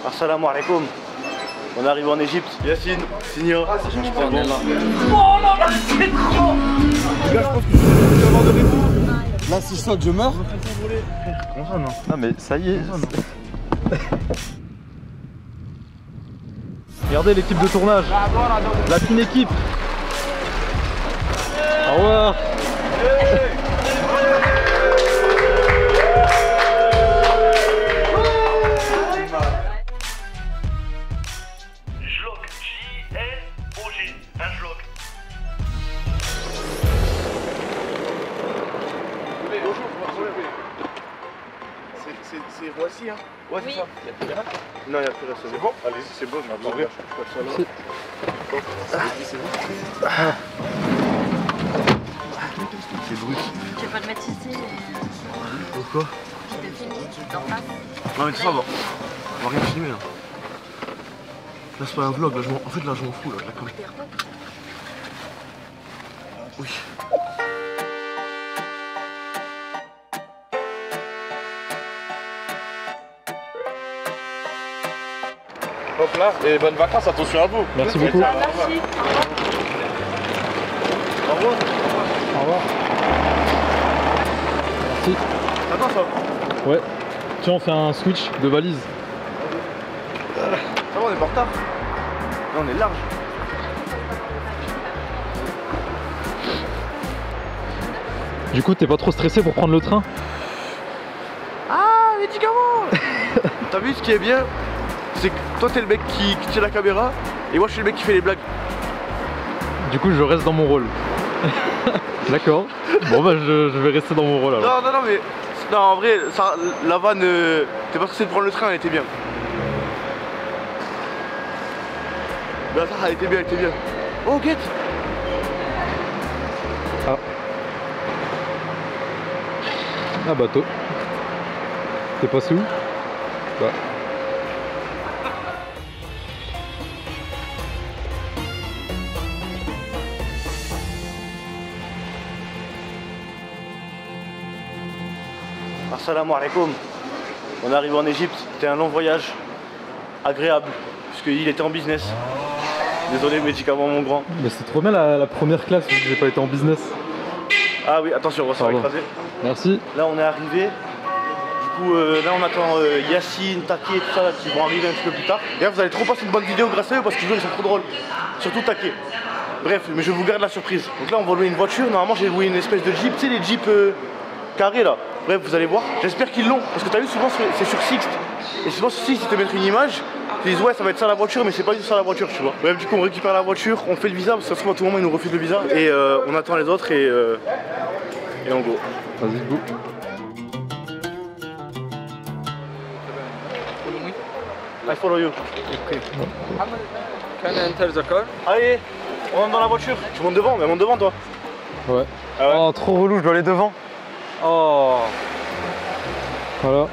Assalamu alaikum. On arrive en Égypte. Yacine, Signa. Je prends là. Oh non, là, c'est trop. Les gars, je pense que je vais avoir de retour. Là, si je saute, je meurs. Comment ça, non? Ah, mais ça y est. Regardez l'équipe de tournage. La fine équipe. Au revoir. Jloc, J-L-O-G, un jloc. Bonjour, c'est voici, hein? Ouais, c'est ça. Non, il n'y a plus rien, c'est bon? Allez-y, c'est bon, je vais ouvrir. C'est brut. Tu vas pas le mettre ici. Pourquoi? Je te filme, tu t'en passes. Non, mais ça va. On va rien filmer là. Là, c'est pas un vlog, là, en fait, là, je m'en fous, là, je la com. Oui. Hop là, et bonnes vacances, attention à vous. Merci beaucoup. Merci. Au revoir. Au revoir. Merci. Attends, ça. Ouais. Tiens, on fait un switch de valise. Ça va, on est pas en retard. Là, on est large. Du coup, t'es pas trop stressé pour prendre le train? Ah, médicaments. T'as vu ce qui est bien? C'est que toi, t'es le mec qui tient la caméra et moi, je suis le mec qui fait les blagues. Du coup, je reste dans mon rôle. D'accord. Bon, bah, je vais rester dans mon rôle alors. Non, mais. Non, en vrai, ça, la vanne. T'es pas stressé de prendre le train, elle était bien. Ben, ça, elle était bien, elle était bien. Oh, get. Ah. Ah, bateau. T'es passé où? Bah. Assalamu alaikum. On arrive en Égypte. C'était un long voyage. Agréable. Puisqu'il était en business. Désolé, médicament, mon grand. Mais c'est trop bien la première classe vu que j'ai pas été en business. Ah oui, attention, on va se faire Pardon. écraser. Merci. Là, on est arrivé. Du coup, là, on attend Yacine, Taki et tout ça là, qui vont arriver un petit peu plus tard. D'ailleurs, vous allez trop passer une bonne vidéo grâce à eux parce qu'ils sont trop drôles. Surtout Taki. Bref, mais je vous garde la surprise. Donc là, on va louer une voiture. Normalement, j'ai loué une espèce de Jeep. Tu sais, les Jeeps carrés là. Bref, vous allez voir. J'espère qu'ils l'ont. Parce que t'as vu, souvent, c'est sur Sixt. Et souvent, sur Sixt, ils te mettent une image. Ils disent, ouais, ça va être ça la voiture, mais c'est pas du tout ça la voiture, tu vois. Bref, du coup, on récupère la voiture, on fait le visa. Parce que ça se trouve, à tout moment, ils nous refusent le visa. Et on attend les autres et on go. Vas-y, go. I follow you. Can I enter the car? Allez, on monte dans la voiture. Tu montes devant, mais monte devant toi. Ouais. Ah ouais. Oh, trop relou, je dois aller devant. Oh. Voilà.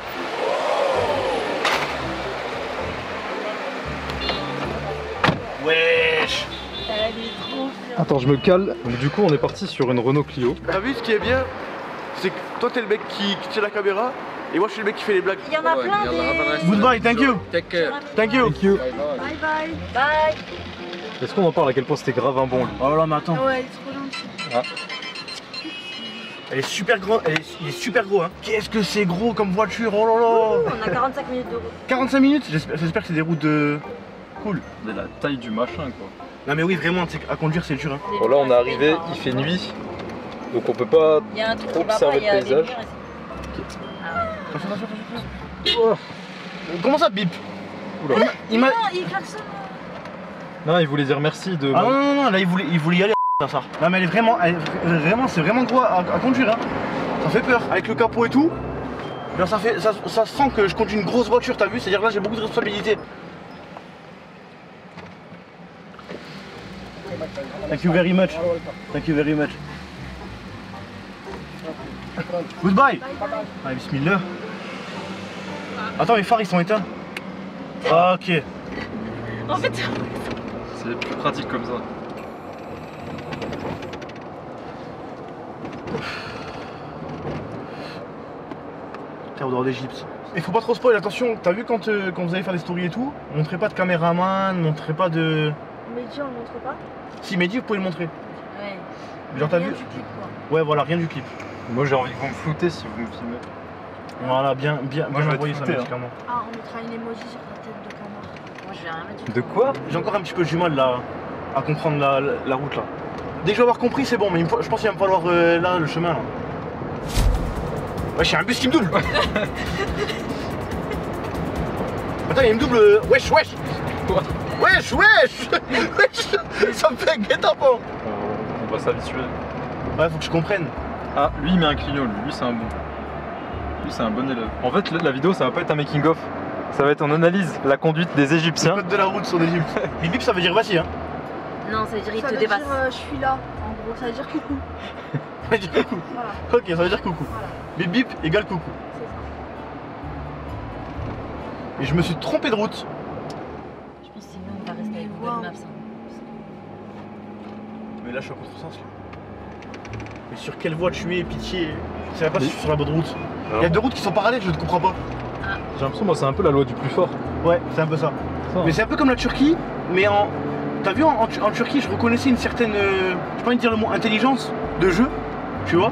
Wesh. Elle est trop bien. Attends, je me cale. Donc, du coup, on est parti sur une Renault Clio. T'as vu ce qui est bien? C'est que toi t'es le mec qui tient la caméra et moi je suis le mec qui fait les blagues. Il y en a plein des... Goodbye, thank you. Take care. Thank you. Thank you. Bye bye. Bye bye. Bye. Est-ce qu'on en parle à quel point c'était grave un bon lui? Oh là mais attends. Ouais, il est trop gentil. Elle est super grande, il est super gros hein. Qu'est-ce que c'est gros comme voiture, oh là là. On a 45 minutes de route. 45 minutes. J'espère que c'est des routes de... Cool. C'est la taille du machin quoi. Non mais oui vraiment, à conduire c'est dur hein. Bon là on est arrivé, il fait nuit. Donc on peut pas Il y a un truc trop qui va pas, observer il y le a des paysage. murs ici. Attention. Oh. Comment ça bip? Oula. Il m'a... Non, il klaxonne. Non, il voulait dire merci de... Ah non, là il voulait y aller ça. Non mais elle est vraiment, c'est vraiment gros à conduire hein. Ça fait peur. Avec le capot et tout, là, ça sent que je conduis une grosse voiture, t'as vu? C'est-à-dire là j'ai beaucoup de responsabilités. Thank you very much. Thank you very much. Goodbye. Ah bismillah. Attends, les phares ils sont éteints. Ah, ok. En fait, C'est plus pratique comme ça. Terre au dehors d'Égypte. Il faut pas trop spoil, attention, t'as vu quand vous allez faire des stories et tout, montrez pas de caméraman, montrez pas de... Mehdi, on le montre pas? Si Mehdi, vous pouvez le montrer. Ouais. Genre t'as Rien vu? du clip, quoi. Ouais voilà, rien du clip. Moi j'ai envie que vous me floutez si vous me filmez. Voilà, bien Moi, je vais envoyé être ça flouté, médicalement. Ah, on mettra une emoji sur ta tête de canard. Moi, je vais rien mettre. De quoi? J'ai encore un petit peu du mal là à comprendre la route là. Dès que je vais avoir compris, c'est bon, mais je pense qu'il va me falloir là le chemin là. Wesh, y'a un bus qui me double. Attends, il me double. Wesh, wesh. Quoi? Wesh, wesh. Wesh. Ça me fait guet-apens. On va s'habituer. Ouais, faut que je comprenne. Ah, lui il met un clignot, lui c'est un bon. Lui c'est un bon élève. En fait, la vidéo ça va pas être un making of. Ça va être on analyse la conduite des Égyptiens. Code de la route sur l'Égypte. Bip bip, ça veut dire vas-y hein. Non, ça veut dire il Ça te veut dépasse. dire je suis là, en gros, ça veut dire coucou. Ça veut dire coucou. Voilà, Ok, ça veut dire coucou. voilà, Bip bip égale coucou. c'est ça. Et je me suis trompé de route. Je pense que c'est mieux, on va rester avec Google Maps. Hein. Mais là je suis à contresens là. Mais sur quelle voie tu es, pitié? Je sais pas si je suis sur la bonne route. Il y a deux routes qui sont parallèles, je ne comprends pas. J'ai l'impression moi c'est un peu la loi du plus fort. Ouais, c'est un peu ça. Mais c'est un peu comme la Turquie, mais en... T'as vu en Turquie, je reconnaissais une certaine... j'ai pas envie de dire le mot intelligence de jeu, tu vois.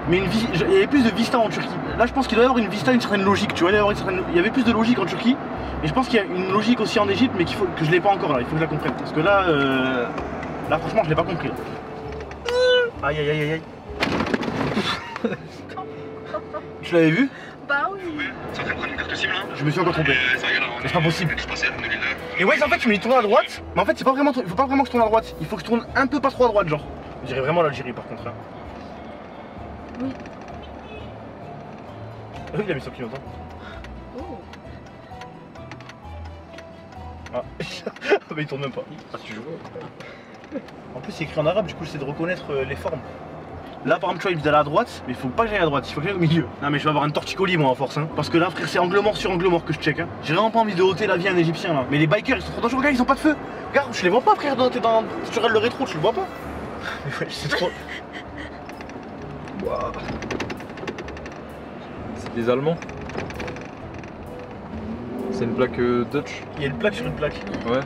Mais il y avait plus de vista en Turquie. Là je pense qu'il doit y avoir une vista, une certaine logique, tu vois. Il y avait plus de logique en Turquie. Et je pense qu'il y a une logique aussi en Égypte, mais que je l'ai pas encore là, il faut que je la comprenne. Parce que là, là franchement je l'ai pas compris là. Aïe aïe aïe aïe aïe. Tu l'avais vu? Bah oui. Je me suis encore trompé. C'est pas possible. Et ouais, en fait, tu me dis de tourner à droite, mais en fait, c'est pas vraiment, il faut pas vraiment que je tourne à droite. Il faut que je tourne un peu pas trop à droite, genre. Je dirais vraiment l'Algérie par contre. Hein. Oui. Ah oui, il a mis son clignotant. Oh. Ah, bah il tourne même pas. Ah, tu joues. En plus, c'est écrit en arabe, du coup, j'essaie de reconnaître les formes. Là, par exemple, tu vois, il me dit d'aller à droite, mais il faut pas que j'aille à droite, il faut que j'aille au milieu. Non, mais je vais avoir un torticolis, moi, à force, hein. Parce que là, frère, c'est angle mort sur angle mort que je check, hein. J'ai vraiment pas envie de ôter la vie à un Égyptien, là. Mais les bikers, ils sont trop dangereux, regarde, ils ont pas de feu. Regarde, je les vois pas, frère, t'es dans. Tu regardes le rétro, tu le vois pas. Mais ouais, c'est trop. Wow. C'est des Allemands. C'est une plaque Dutch. Il y a une plaque sur une plaque. Ouais.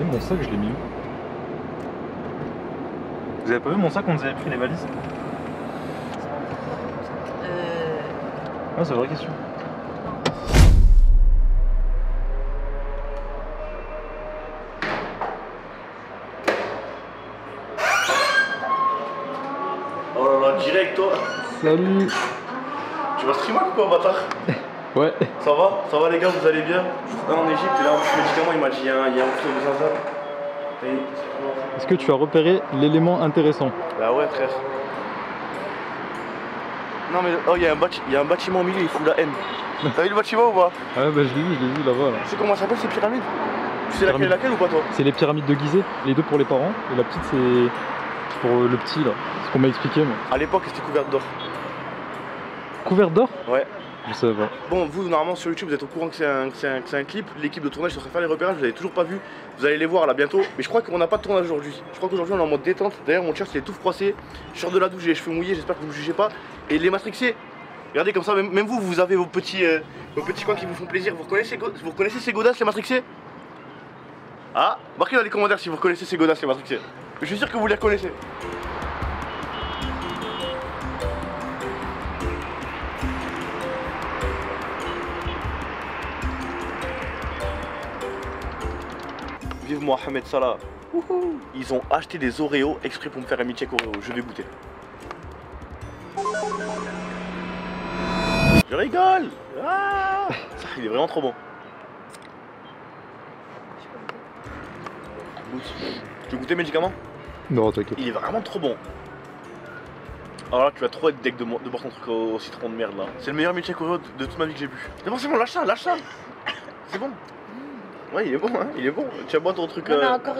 Et mon sac, je l'ai mis où? Vous avez pas vu mon sac quand vous avez pris les valises? Ah, c'est une vraie question. Oh là là, direct, toi. Salut. Tu vas streamer ou quoi, bâtard? Ouais. Ça va? Ça va, les gars, vous allez bien? Là, en Égypte, et là, en plus, médicament, il m'a dit, il y a un couteau de zinzin. Est-ce que tu as repéré l'élément intéressant? Bah ouais, frère. Non mais oh, il y a un bâtiment au milieu, il fout la haine. T'as vu le bâtiment ou pas? Ah ouais, bah je l'ai vu là-bas là. Tu sais comment ça s'appelle ces pyramides? Tu sais laquelle ou pas toi? C'est les pyramides de Gizeh, les deux pour les parents et la petite c'est pour le petit là. C'est ce qu'on m'a expliqué moi. À l'époque c'était couvert d'or. Couverte d'or? Ouais. Je savais pas. Bon, vous normalement sur YouTube vous êtes au courant que c'est un clip. L'équipe de tournage est en train de faire les repérages, vous l'avez toujours pas vu. Vous allez les voir là bientôt. Mais je crois qu'on n'a pas de tournage aujourd'hui. Je crois qu'aujourd'hui on est en mode détente. D'ailleurs mon t-shirt il est tout froissé. Je sors de la douche, j'ai les cheveux mouillés, j'espère que vous me jugez pas. Et les matrixés, regardez comme ça, même vous, vous avez vos petits coins qui vous font plaisir. Vous reconnaissez ces godasses les matrixés? Ah, marquez dans les commentaires si vous reconnaissez ces godasses les matrixés. Je suis sûr que vous les reconnaissez. Vive Mohamed Salah. Wouhou. Ils ont acheté des Oreos exprès pour me faire un milkshake Oreo. Je vais goûter. Je rigole. Ah, il est vraiment trop bon. Goûte. Tu veux goûter le médicament? Non, t'inquiète. Il est vraiment trop bon. Alors là, tu vas trop être deck de boire ton truc au citron de merde là. C'est le meilleur milkshake Oreo de toute ma vie que j'ai bu. C'est bon, lâche ça. C'est bon. Ouais, il est bon, hein, il est bon. Tu vas boire ton truc. Non, mais encore,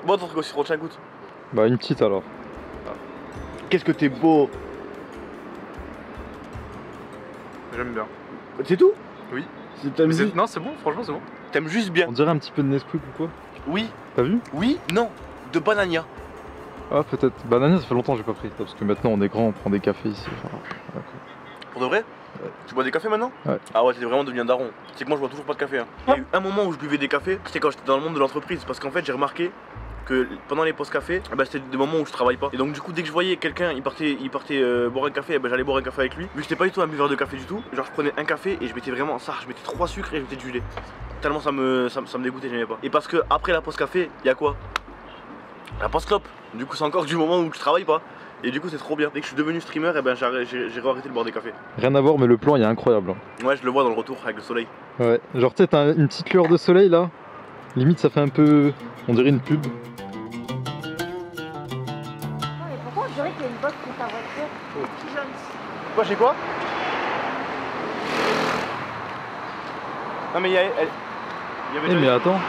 Bois ton truc au citron, tiens, goûte. Bah une petite alors. Qu'est-ce que t'es beau. J'aime bien. C'est tout? Oui. T'aimes Non, c'est bon, franchement, c'est bon. T'aimes juste bien. On dirait un petit peu de Nesquik ou quoi? Oui, T'as vu? oui, non. De banania. Ah peut-être. Banania ça fait longtemps que j'ai pas pris. Parce que maintenant on est grand, on prend des cafés ici. Enfin, voilà, quoi. Pour de vrai? Ouais. Tu bois des cafés maintenant? Ouais. Ah ouais, t'es vraiment devenu un daron. C'est que moi je bois toujours pas de café. Hein. Il y a eu un moment où je buvais des cafés, c'était quand j'étais dans le monde de l'entreprise. Parce qu'en fait j'ai remarqué que pendant les pauses café, bah, c'était des moments où je travaille pas. Et donc du coup dès que je voyais quelqu'un, il partait boire un café, bah, j'allais boire un café avec lui. Vu que j'étais pas du tout un buveur de café du tout, genre je prenais un café et je mettais vraiment ça, je mettais 3 sucres et je mettais du lait. Tellement ça me dégoûtait, j'aimais pas. Et parce que après la pause café, il y a quoi? La pause clope. Du coup c'est encore du moment où je travaille pas. Et du coup c'est trop bien. Dès que je suis devenu streamer, et ben j'ai arrêté de boire des cafés. Rien à voir, mais le plan il est incroyable. Ouais, je le vois dans le retour avec le soleil. Ouais, genre tu sais, t'as une petite lueur de soleil là. Limite ça fait un peu. On dirait une pub. Non, mais pourquoi on dirait qu'il y a une box pour ta voiture? Quoi, j'ai quoi? Non mais il y avait Eh mais attends,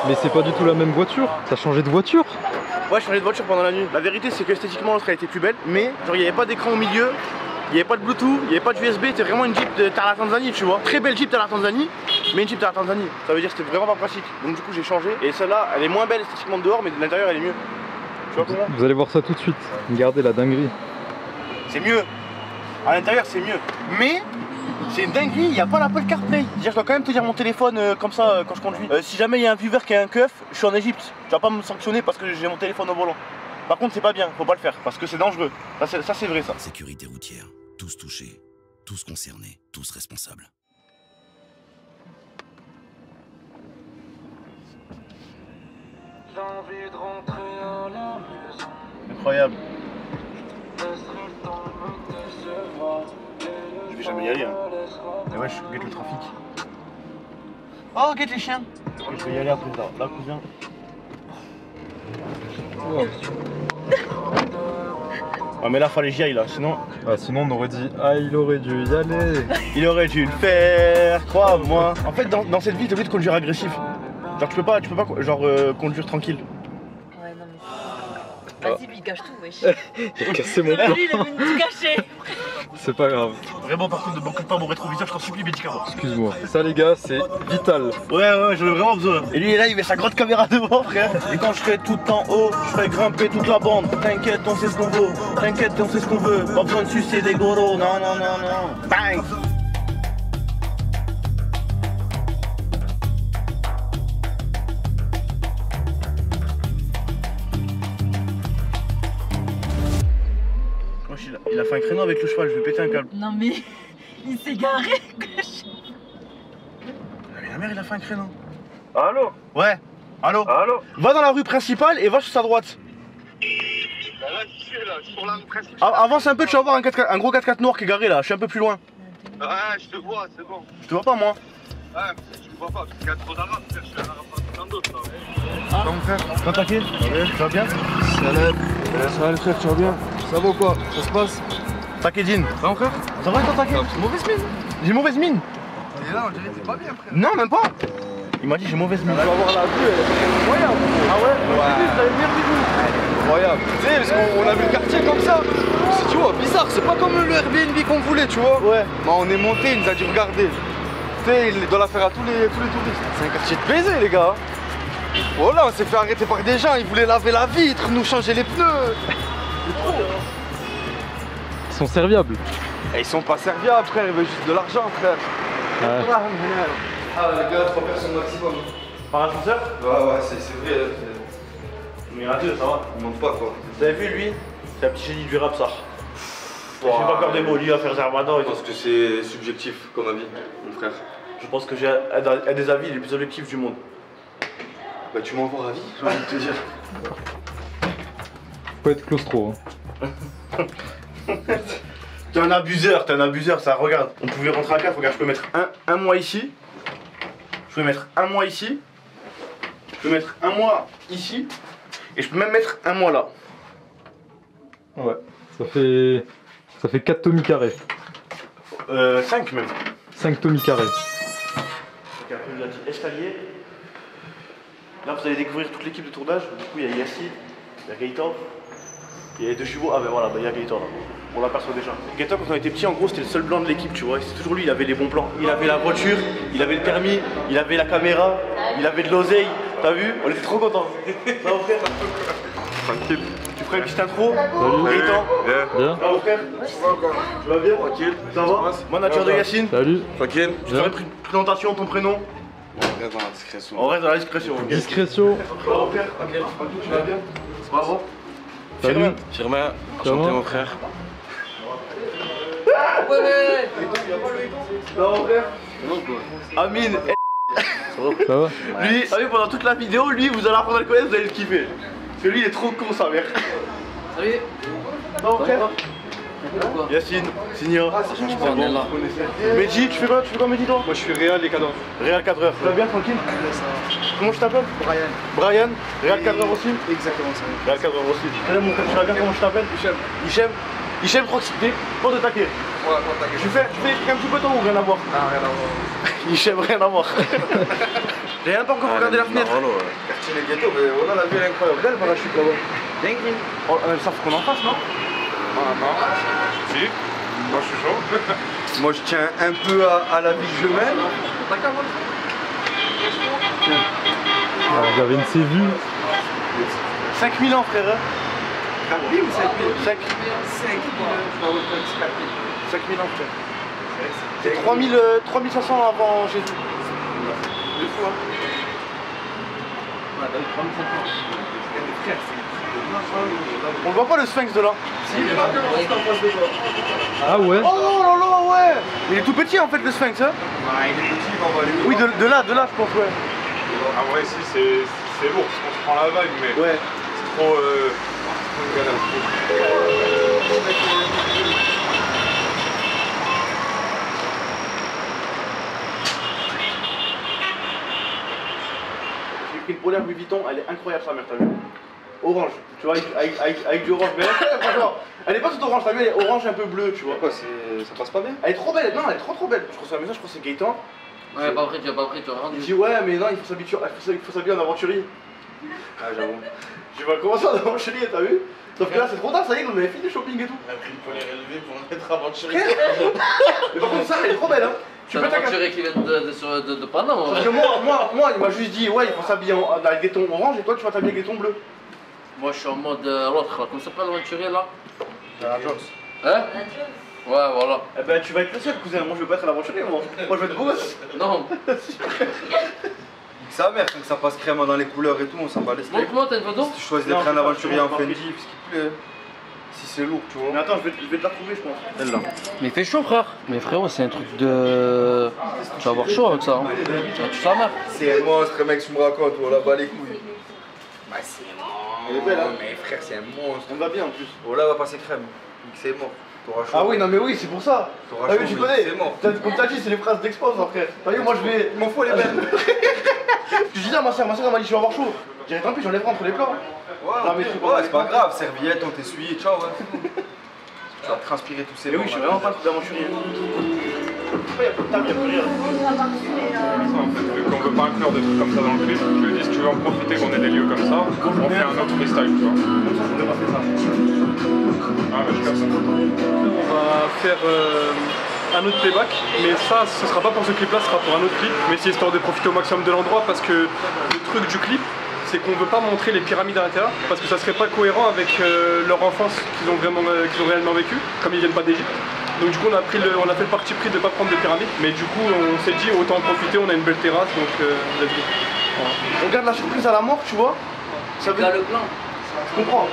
mais c'est pas du tout la même voiture. T'as changé de voiture? Ouais, je changeais de voiture pendant la nuit. La vérité c'est que esthétiquement l'autre elle était plus belle, mais genre il n'y avait pas d'écran au milieu, il n'y avait pas de Bluetooth, il n'y avait pas de USB, c'était vraiment une Jeep de Tarla Tanzanie, tu vois. Très belle Jeep Tarla Tanzanie, mais une Jeep Tarla Tanzanie. Ça veut dire que c'était vraiment pas pratique. Donc du coup j'ai changé. Et celle-là, elle est moins belle esthétiquement de dehors, mais de l'intérieur elle est mieux. Tu vois comment? Vous allez voir ça tout de suite. Regardez la dinguerie. C'est mieux. À l'intérieur c'est mieux. Mais c'est une dinguerie, il n'y a pas l'Apple CarPlay. C'est-à-dire je dois quand même te dire mon téléphone comme ça quand je conduis. Si jamais il y a un viewer qui a un keuf, je suis en Égypte. Tu vas pas me sanctionner parce que j'ai mon téléphone au volant. Par contre c'est pas bien, faut pas le faire parce que c'est dangereux. Ça c'est vrai ça. Sécurité routière, tous touchés, tous concernés, tous responsables. Incroyable. Je vais jamais y aller hein. Mais ouais, je guette le trafic. Oh, guette les chiens. Je vais y aller après ça. Là, cousin. Ah mais là fallait que j'y aille là, sinon... Ah, sinon on aurait dit ah il aurait dû y aller. Il aurait dû le faire, crois-moi. En fait dans cette vie t'es obligé de conduire agressif. Genre tu peux pas genre conduire tranquille. Ouais, non, mais vas-y, lui, il cache tout, wesh. J'ai cassé mon plan. Lui, il est venu tout cacher. C'est pas grave. Vraiment par contre ne manque pas mon rétroviseur, je t'en supplie médicalement. Excuse-moi. Ça les gars, c'est vital. Ouais, j'en ai vraiment besoin. Et lui là il met sa grande caméra devant frère. Et quand je serai tout en haut, je ferai grimper toute la bande. T'inquiète, on sait ce qu'on veut. T'inquiète, on sait ce qu'on veut. Pas besoin de sucer des goros, non. Bang. Il a fait un créneau avec le cheval, je vais péter un câble. Non, mais il s'est garé, wesh. Mais la mère, il a fait un créneau. Allô? Ouais, allô? Allô? Va dans la rue principale et va sur sa droite. Bah là, je suis là, sur la rue principale. Avance un peu, tu vas voir un gros 4x4 noir qui est garé là, je suis un peu plus loin. Ouais, je te vois, c'est bon. Je te vois pas moi. Ouais, mais je te vois pas, parce qu'il y a trop d'arabes, frère, je suis un arabe parmi d'autres là. Ah mon frère, comment t'inquiète? Tu vas bien? Salam. Ça va le frère, tu vas bien? Ça va ou quoi? Ça se passe? Takedine. Ça va mon frère? Ça va toi t'inquiète? Mauvaise mine. J'ai mauvaise mine. Et là, on dirait que t'es pas bien, frère. Non, même pas. Il m'a dit j'ai mauvaise mine. Tu vas voir la vue, elle est incroyable. Ah ouais? Vous avez bien vu vous? Incroyable. Tu sais, parce qu'on a vu le quartier comme ça. C'est, tu vois, bizarre, c'est pas comme le Airbnb qu'on voulait, tu vois. Ouais. Bah, on est monté, il nous a dit regardez. Tu sais, il doit la faire à tous les touristes. C'est un quartier de baiser, les gars. Voilà, on s'est fait arrêter par des gens, ils voulaient laver la vitre, nous changer les pneus. Ils sont serviables. Et ils sont pas serviables, frère, ils veulent juste de l'argent, frère. Ouais. Ah, les gars, 3 personnes maximum. Par ascenseur? Ouais, c'est vrai. Mais à deux, ça va. Il monte pas, quoi. Vous avez vu lui? C'est un petit génie du rap ça. J'ai pas peur des mots, lui va faire Zermadan. Je pense que c'est subjectif comme avis, mon frère. Je pense que j'ai un des avis les plus objectifs du monde. Bah tu m'envoies avis, j'ai envie de te dire. Faut être claustro. Hein. T'es un abuseur, ça regarde. On pouvait rentrer à 4, regarde, je peux mettre un mois ici. Je peux mettre un mois ici. Je peux mettre un mois ici. Et je peux même mettre un mois là. Ouais. Ça fait 4 tomis carrés. 5 même. 5 tomis carrés. Donc après il a dit escalier. Là vous allez découvrir toute l'équipe de tournage. Du coup il y a Yassi, il y a Gaëtan. Il y a les 2 chevaux. Ah ben voilà, il y a Gaëtan là. On l'aperçoit déjà. Gaëtan quand on était petit en gros c'était le seul blanc de l'équipe tu vois. C'est toujours lui, il avait les bons plans. Il avait la voiture, il avait le permis, il avait la caméra, il avait de l'oseille. T'as vu? On était trop contents. Ça va frère? Tranquille. Tu ferai une petite intro. Salut. Gaëtan. Bien. Ça va frère? Tu vas bien? Tranquille. Ça va? Manager de Yacine. Salut. Tranquille. Je te ferai une présentation, ton prénom. On reste dans la discrétion. On reste dans la discrétion. Discrétion. Ça va frère? Tu vas bien? C'est pas bon? Salut. Firmin, Comment enchanté mon frère. Ça va frère? Amine. Ça va? Lui, pendant toute la vidéo, lui, vous allez apprendre à le connaître, vous allez le kiffer. Parce que lui, il est trop con, sa mère. Salut. Ça va frère? Yacine, Signia. On est là. Mehdi, tu fais quoi Mehdi toi? Moi je suis Réal et cadreur. Réal cadreur. Tu vas bien tranquille? Comment je t'appelle? Brian. Brian. Réal cadreur aussi? Exactement ça. Réal cadreur aussi. Salut mon frère, tu vas bien? Comment je t'appelle? Hichem. Hichem proximité, pas de taquer. Ouais, t'inquiète. Tu fais un petit peu temps ou rien à voir? Ah, rien à voir. Hichem, rien à voir. J'ai même pas encore regardé la fenêtre. Quartier les ghettos, mais voilà, la vie elle est incroyable. Regarde le parachute là-bas. Dingue. Oh, ça faut qu'on en fasse, non? Non. Si. Moi je suis chaud. Moi je tiens un peu à la vie que je mène. Alors, j'avais une sévue. 5000 ans frère. 4 000 ou 5 000? 5 5 000, je dois reprendre 4 000. 5000 ans frère. C'est 3500 avant Jésus. C'est fou hein. Ouais, t'as eu 3500. On le voit pas le sphinx de là? Ah ouais? Oh là là ouais. Il est tout petit en fait le sphinx hein? Ah, il est petit, on va aller. Oui de là je pense ouais. Ah ouais, si, c'est lourd parce qu'on se prend la vague, mais Ouais. c'est trop une galère. J'ai pris une polaire Louis Vuitton, elle est incroyable sa mère, t'as vu? Orange, tu vois, avec du orange, mais franchement, elle est pas toute orange, t'as vu, elle est orange un peu bleue, tu vois. Pourquoi ça passe pas bien? Elle est trop belle, non, elle est trop belle. Je reçois un message, je crois que c'est Gaëtan. Ouais, pas pris, tu vas rendre. Il dit ouais, mais non, il faut s'habiller en aventurier. Ah, j'avoue. Je vais commencer en aventurier, t'as vu? Sauf que là, c'est trop tard, ça y est, on avait fini le shopping et tout. On a pris une polaire élevée pour être aventurier. Mais par contre, ça, elle est trop belle, hein. Tu C'est peux un t'accaper. aventurier qui vient de Panama. Parce que moi, il m'a juste dit, ouais, il faut s'habiller avec des tons orange et toi, tu vas t'habiller avec des tons bleus. Moi, je suis en mode l'autre, là. Comment ça s'appelle l'aventurier là? La Jox. Hein? Ouais, voilà. Eh ben, tu vas être le seul, cousin. Moi, je veux pas être un aventurier, moi. Moi, je veux être beau gosse. Non. Sa mère, quand ça passe crème dans les couleurs et tout, on s'en bat les steaks. Montre-moi, t'as une photo? Si tu choisis Non, d'être un je aventurier sais en pas, Fendi, parce qu'il plaît. Si c'est lourd, tu Mais vois. attends, je vais te la trouver, je pense. Elle là. Mais il fait chaud, frère. Mais frérot, c'est un truc de. Tu vas avoir chaud avec ça. Hein. Tu vas tuer sa mère. C'est un monstre, mec, tu me racontes, oh là-bas les couilles. Bah, c'est un Elle est belle, hein. mais frère, c'est un monstre. On va bien en plus. Oh là, va passer crème. C'est mort. T'auras chaud. Ah oui, non, mais oui, c'est pour ça. T'auras Ah chaud, oui, tu mais connais. c'est mort. Comme t'as dit, c'est les phrases d'expose, hein, frère. T'as vu, moi, je vais. Il m'en faut les belles. Je dis à ma soeur elle m'a dit, je vais avoir chaud. J'ai dit, tant pis, j'enlèverai entre les plans. Ouais, mais c'est pas grave, serviette, on t'essuie, ciao. Ouais. Tu vas transpirer tous ces Mais oui, je suis vraiment pas un truc d'aventurier. Pourquoi y'a pas de table, y'a plus rien? En fait, vu qu'on veut pas inclure des trucs comme ça dans le clip, je lui ai dit si tu veux en profiter qu'on ait des lieux comme ça, on fait un autre freestyle, tu vois. Comme ça, je voudrais pas faire ça. Ah bah je capte ça. On va faire un autre playback, mais ça ce sera pas pour ce clip là, ce sera pour un autre clip, mais c'est histoire de profiter au maximum de l'endroit parce que le truc du clip c'est qu'on veut pas montrer les pyramides à l'intérieur parce que ça serait pas cohérent avec leur enfance qu'ils ont réellement vécu, comme ils viennent pas d'Égypte. Donc du coup on a fait le parti pris de pas prendre de pyramides, mais du coup on s'est dit autant en profiter, on a une belle terrasse donc let's go. Voilà. On garde la surprise à la mort, tu vois. Ça veut Là, le plan. Je comprends.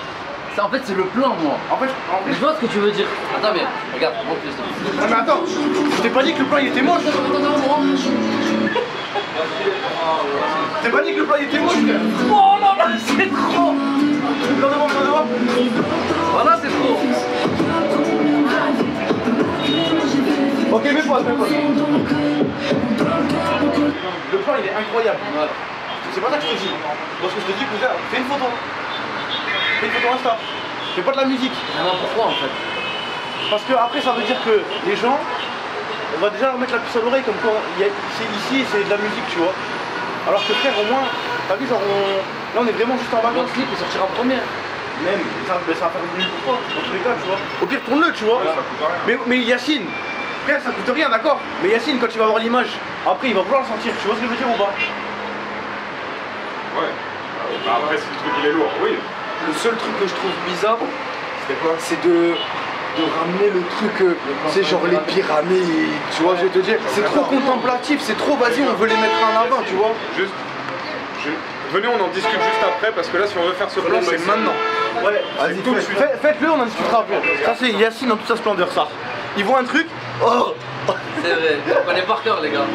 En fait, c'est le plan, moi. En fait, Je vois ce que tu veux dire. Attends, mais regarde, montre-le ça. non, mais attends, je t'ai pas dit que le plan il était moche. Je t'ai pas dit que le plan il était moche, frère. Oh non, non, c'est trop. Plan devant. Voilà, c'est trop. Ok, mets pause. Le plan il est incroyable. Ouais. C'est pas ça que je te dis. Parce que je te dis, cousin, fais une photo. Fais une photo Insta. Fais pas de la musique. Non, pourquoi en fait? Parce que après ça veut dire que les gens, on va déjà leur mettre la puce à l'oreille comme quoi c'est ici, c'est de la musique, tu vois. Alors que frère, au moins, t'as vu, genre, là on est vraiment juste en Le vacances. clip il sortira en première. Même, ça va faire du mieux pour toi, dans tous les cas, tu vois. Au pire, tourne-le, tu vois. Ça coûte rien. Mais Yacine, frère, ça coûte rien, d'accord. Mais Yacine, quand tu vas voir l'image, après il va vouloir le sentir, tu vois ce que je veux dire ou pas? Ouais. Bah après si le truc il est lourd, oui. Le seul truc que je trouve bizarre, c'est de ramener le truc, c'est genre les pyramides, tu vois, je vais te dire. C'est trop contemplatif, c'est trop, vas-y, on veut les mettre en avant, tu vois. Venez, on en discute juste après, parce que là, si on veut faire ce plan, c'est maintenant. Ouais, vas-y, faites-le, on en discutera après. Ça, c'est Yacine dans toute sa splendeur, ça. Ils voient un truc, oh. C'est vrai, on connaît par cœur, les gars.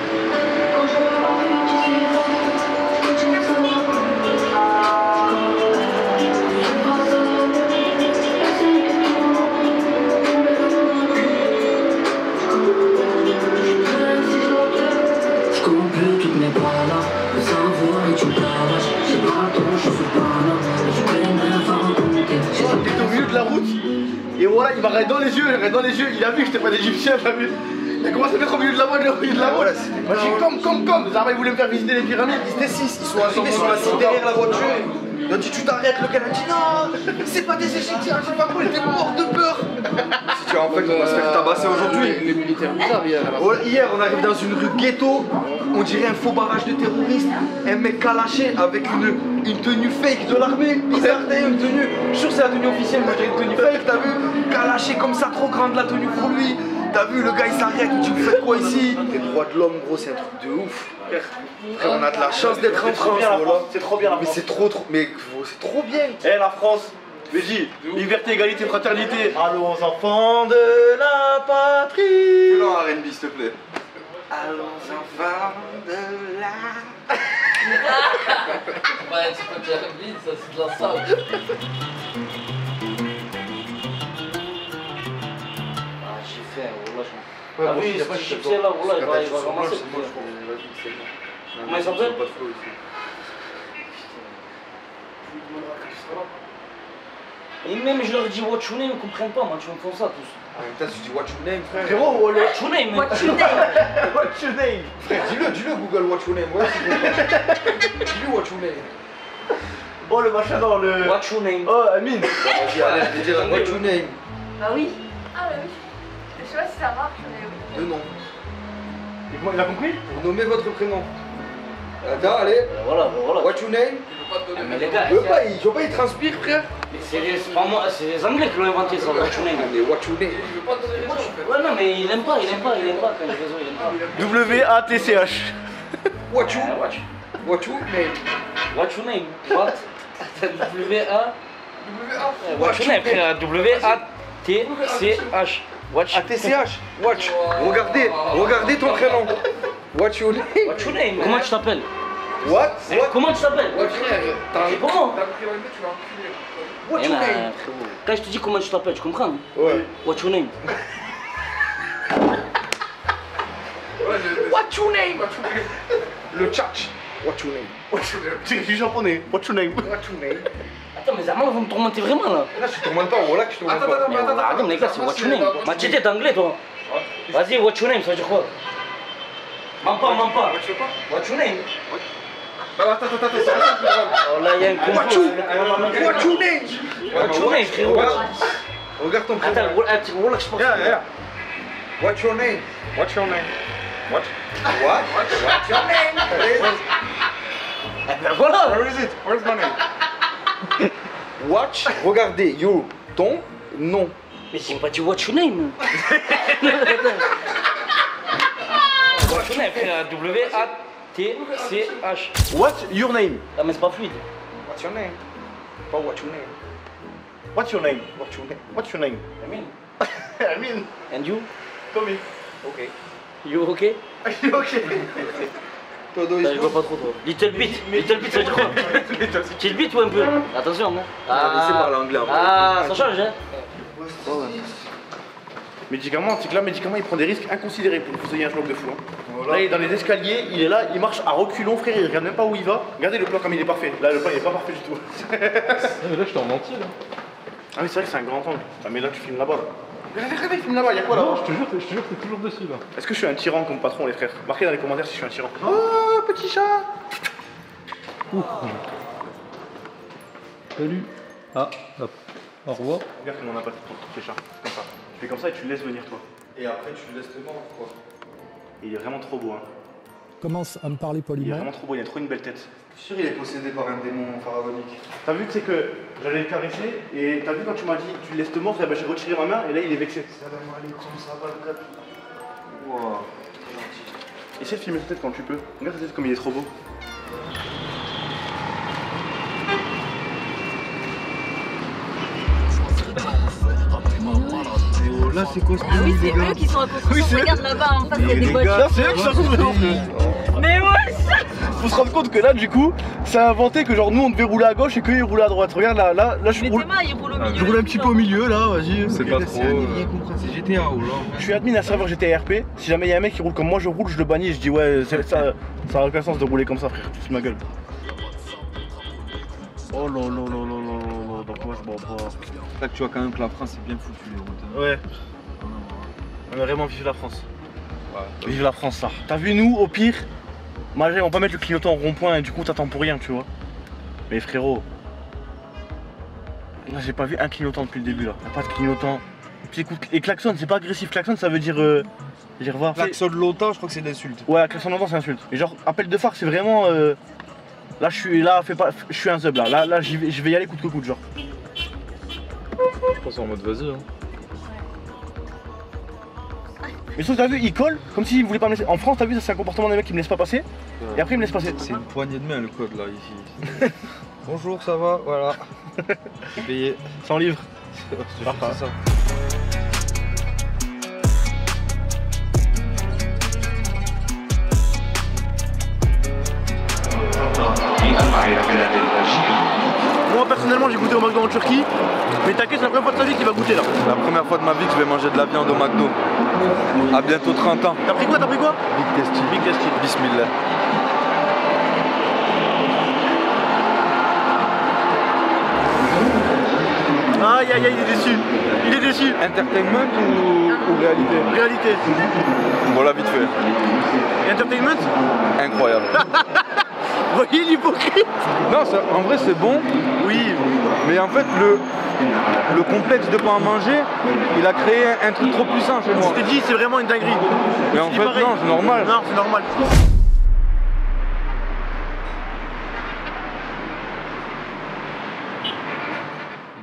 J'étais au milieu de la route et voilà, il m'a regardé dans les yeux, il a vu que j'étais pas d'Égyptien, t'as vu. Il a commencé à mettre au milieu de la voie, moi je suis comme. Zara, il voulait me faire visiter les pyramides. Ils étaient 6, ils sont arrivés sur la scène derrière la voiture. Ils ont dit tu t'arrêtes, le gars a dit non, c'est pas des Égyptiens, je sais pas quoi, il était mort de peur. Si tu vois, en fait, on va se faire tabasser aujourd'hui. Les militaires bizarres hier. Hier, on arrive dans une rue ghetto, on dirait un faux barrage de terroristes. Un mec calaché avec une tenue fake de l'armée. Bizarre, t'as une tenue, je suis sûr que c'est la tenue officielle, moi j'ai une tenue fake, t'as vu. Calaché comme ça, trop grande la tenue pour lui. T'as vu, le gars il s'arrête, il dit vous faites quoi ici? Les droits de l'homme, gros, c'est un truc de ouf. Frère, on a de la chance d'être en France, voilà. C'est trop bien la France. Mais c'est trop, mais gros, c'est trop bien. Eh la France, mais dis, liberté, égalité, fraternité. Allons enfants de la patrie. Fais-le en R&B s'il te plaît. Allons enfants de la... Ouais, tu peux dire vite, ça c'est de la salle. Ah, j'ai fait, voilà, ah oui, ce petit chipset là, voilà, il va ramasser. Comment il s'appelle? Et même je leur dis what you name, ils comprennent pas, moi tu me font ça tous. En même temps, tu dis what your name, frère. Frérot, What you name? What you name? What's your name? Frère, dis-le Google what your name. Ouais, dis-le what your name. Oh le machin dans le... What you name? Oh Amine. Vas-y, allez, je vais dire what your name. Bah oui. Ah bah oui. Je sais pas si ça marche, mais oui. Deux noms. Il a compris? Pour nommer votre prénom. Attends, allez. Voilà. What your name? Mais les gars, Je veux pas, il transpire, frère. c'est pas moi, c'est les Anglais qui l'ont inventé ça, what you name. Mais what your name? Ouais, non, mais il aime pas quand je fais ça, il aime pas. W-A-T-C-H. What you name? What you name? What? W-A. What you name, frère? W-A-T-C-H. Watch. ATCH. Watch. Regardez ton prénom. What your name? What you name? Comment tu t'appelles? What? Comment tu t'appelles? Comment? What your name? Quand je te dis comment tu t'appelles, tu comprends? Ouais. What your name? What your name? Le tchatch. What your name? Je suis japonais. What's your name? What your name? Attends, mais Zama, vous me tourmentez vraiment là? Là, je te tourmente pas, voilà que je te tourmente pas. Mais regardez, les gars, c'est what your name. Ma tu t'es anglais, toi. Vas-y, what your name, ça veut dire quoi? Mens pas. What your name? Attends, c'est ça le plus grave. Oh là, il y a un complot. What your name? What your name, frérot? Regarde ton prénom. Attends, voilà que je pense. Yeah. What's your name? What's your name? What? What? What's your name? Eh ben voilà. Where is it? Where's my name? Watch. Regardez, yo, ton nom. Mais j'ai pas dit what your name. What your name, frère? W-A-T-C-H. What's your name? Ah, mais c'est pas fluide. What's your name? Pas what your name. What's your name? What's your name? What's your name? Amin. Amine. And you? Tommy. Ok. You okay? Ok. Todo Je vois pas trop toi. Little bit, ça veut dire quoi? Little bit ou un peu? Attention, hein. laissez parler anglais. Ah, ça change, hein? Médicament, c'est que là, médicament, il prend des risques inconsidérés pour que vous ayez un schnock de fou. Hein. Là, il est dans les escaliers, il est là, il marche à reculons, frère, il regarde même pas où il va. Regardez le plan comme il est parfait. Là, le plan il est pas parfait du tout. Mais là, j'étais en entier là. Ah oui, c'est vrai que c'est un grand angle. Ah, mais là, tu filmes là-bas. Regardez, il filme là-bas, y'a quoi là-bas? Non, je te jure, t'es toujours dessus là. Est-ce que je suis un tyran comme patron, les frères? Marquez dans les commentaires si je suis un tyran. Oh, petit chat! Salut. Ah, hop. Au revoir. Regarde comment on a pas pour tous les chats. Comme ça. Tu fais comme ça et tu le laisses venir, toi. Et après, tu le laisses te mort, quoi. Il est vraiment trop beau, hein. commence à me parler Il est poliment. vraiment trop beau, il a trop une belle tête. Je suis sûr, il est possédé par un démon pharaonique. T'as vu, tu sais que j'allais le caresser et t'as vu quand tu m'as dit tu le laisses te mordre, j'ai retiré ma main et là il est vexé. Salam alaikum, ça va le cap. Wow. Essaye de filmer sa tête quand tu peux. Regarde sa tête comme il est trop beau. Là, c'est quoi ce Ah oui, c'est eux qui sont à construction. Oui, c'est Regarde là-bas, en face, il y a des Là, voitures. c'est eux qui sont construction. Mais ouais, Faut se rendre compte que là, du coup, ça a inventé que genre nous on devait rouler à gauche et qu'eux ils roulaient à droite. Regarde là, je mais roule. Théma, il roule au milieu. Je roule un petit peu au milieu là, vas-y. C'est pas trop. C'est GTA ou là. Je suis admin à serveur GTA RP. Si jamais il y a un mec qui roule comme moi, je roule, je le bannis. Je dis ouais, ça a aucun sens de rouler comme ça, frère. Tu te fous de ma gueule. Oh là là là là là, donc moi je bois pas. Là que tu vois quand même que la France est bien foutue les routes. Ouais. On a vraiment vive la France. Ouais. Vive la France là. T'as vu nous au pire, Magé, on va pas mettre le clignotant en rond-point et du coup t'attends pour rien, tu vois. Mais frérot, là j'ai pas vu un clignotant depuis le début là. Y'a pas de clignotant. Puis écoute, et klaxon, c'est pas agressif. Klaxon ça veut dire va. Klaxon longtemps, je crois que c'est l'insulte. Ouais, klaxon longtemps c'est insulte. Et genre appel de phare c'est vraiment. Là je suis là, je suis un zub là. Là je vais y aller coûte que coûte genre. Je pense en mode vas-y. Hein. Mais sauf que t'as vu, il colle comme s'il voulait pas me laisser. En France, t'as vu, ça c'est un comportement des mecs qui me laissent pas passer. Et après, ils me laissent passer. C'est une poignée de main le code là ici. Bonjour, ça va, voilà. Payé. 100 livres. C'est ça. Moi personnellement, j'ai goûté au McDo en Turquie. Mais t'inquiète, c'est la première fois de ta vie qu'il va goûter là. La première fois de ma vie que je vais manger de la viande au McDo. À bientôt 30 ans. T'as pris quoi? Big Tasty. Big Tasty. Bismillah. Aïe aïe aïe, il est déçu. Entertainment ou réalité? Réalité. Voilà, vite fait. Et entertainment? Incroyable. Vous voyez l'hypocrite? Non, en vrai c'est bon. Oui. Mais en fait le complexe de pas en manger, il a créé un truc trop puissant chez moi. Je t'ai dit, c'est vraiment une dinguerie. Mais en fait non, c'est normal. Non, c'est normal.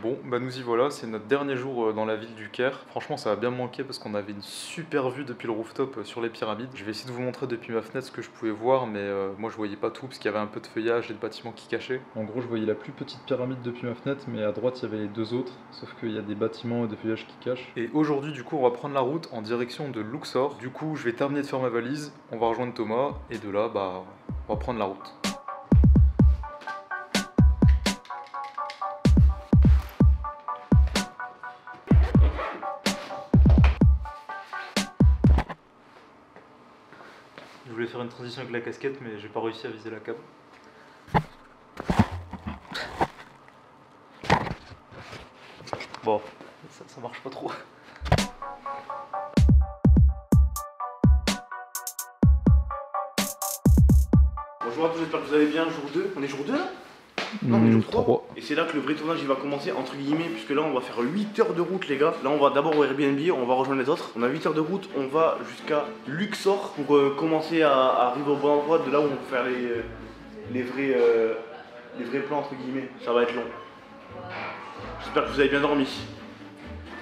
Bon, bah nous y voilà, c'est notre dernier jour dans la ville du Caire. Franchement, ça va bien me manquer parce qu'on avait une super vue depuis le rooftop sur les pyramides. Je vais essayer de vous montrer depuis ma fenêtre ce que je pouvais voir, mais moi je voyais pas tout parce qu'il y avait un peu de feuillage et de bâtiments qui cachaient. En gros, je voyais la plus petite pyramide depuis ma fenêtre, mais à droite il y avait les deux autres, sauf qu'il y a des bâtiments et des feuillages qui cachent. Et aujourd'hui, du coup, on va prendre la route en direction de Luxor. Du coup, je vais terminer de faire ma valise, on va rejoindre Thomas, et de là, bah, on va prendre la route. Je voulais faire une transition avec la casquette, mais j'ai pas réussi à viser la cape. Bon, ça marche pas trop. Bonjour à tous, j'espère que vous allez bien. Jour 2. On est jour 2 là? Non, on est jour 3. Et c'est là que le vrai tournage il va commencer, entre guillemets, puisque là on va faire 8 heures de route, les gars. Là on va d'abord au Airbnb, on va rejoindre les autres. On a 8 heures de route, on va jusqu'à Luxor pour commencer à arriver au bon endroit de là où on peut faire les vrais plans, entre guillemets. Ça va être long. J'espère que vous avez bien dormi.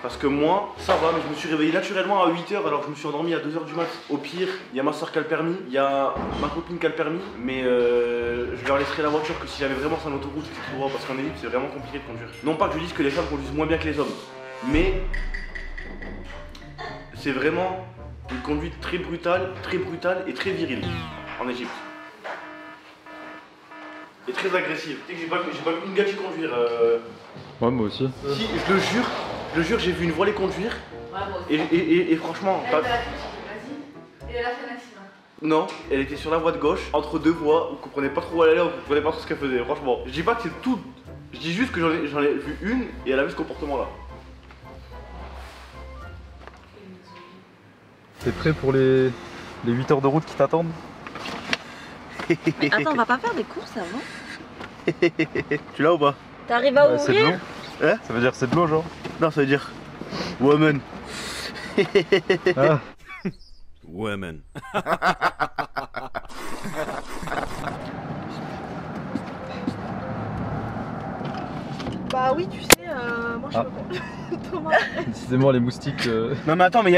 Parce que moi, ça va, mais je me suis réveillé naturellement à 8h alors que je me suis endormi à 2h du mat. Au pire, il y a ma soeur qui a le permis, il y a ma copine qui a le permis, mais je leur laisserai la voiture que si j'avais vraiment sur l'autoroute, c'est tout, parce qu'en Égypte c'est vraiment compliqué de conduire. Non pas que je dise que les femmes conduisent moins bien que les hommes, mais c'est vraiment une conduite très brutale et très virile en Égypte. Et très agressive. Tu sais que j'ai pas vu une gâchis conduire. Ouais, moi aussi. Si, je le jure, j'ai vu une voilée conduire. Ouais, moi aussi. Et franchement. Elle a vas-y. Et elle a fait un accident. Non, elle était sur la voie de gauche, entre deux voies, on comprenait pas trop où elle allait, on comprenait pas trop ce qu'elle faisait, franchement. Je dis pas que c'est tout. Je dis juste que j'en ai vu une et elle a vu ce comportement là. T'es prêt pour les 8 heures de route qui t'attendent? Mais attends, on va pas faire des courses avant? Tu l'as ou pas? T'arrives à C'est de l'eau? ouvrir? Hein? Ça veut dire c'est de l'eau genre? Non, ça veut dire woman. Ah. Women. Bah oui, tu sais, moi je peux Thomas. Décidément, les moustiques. Non mais attends, mais il y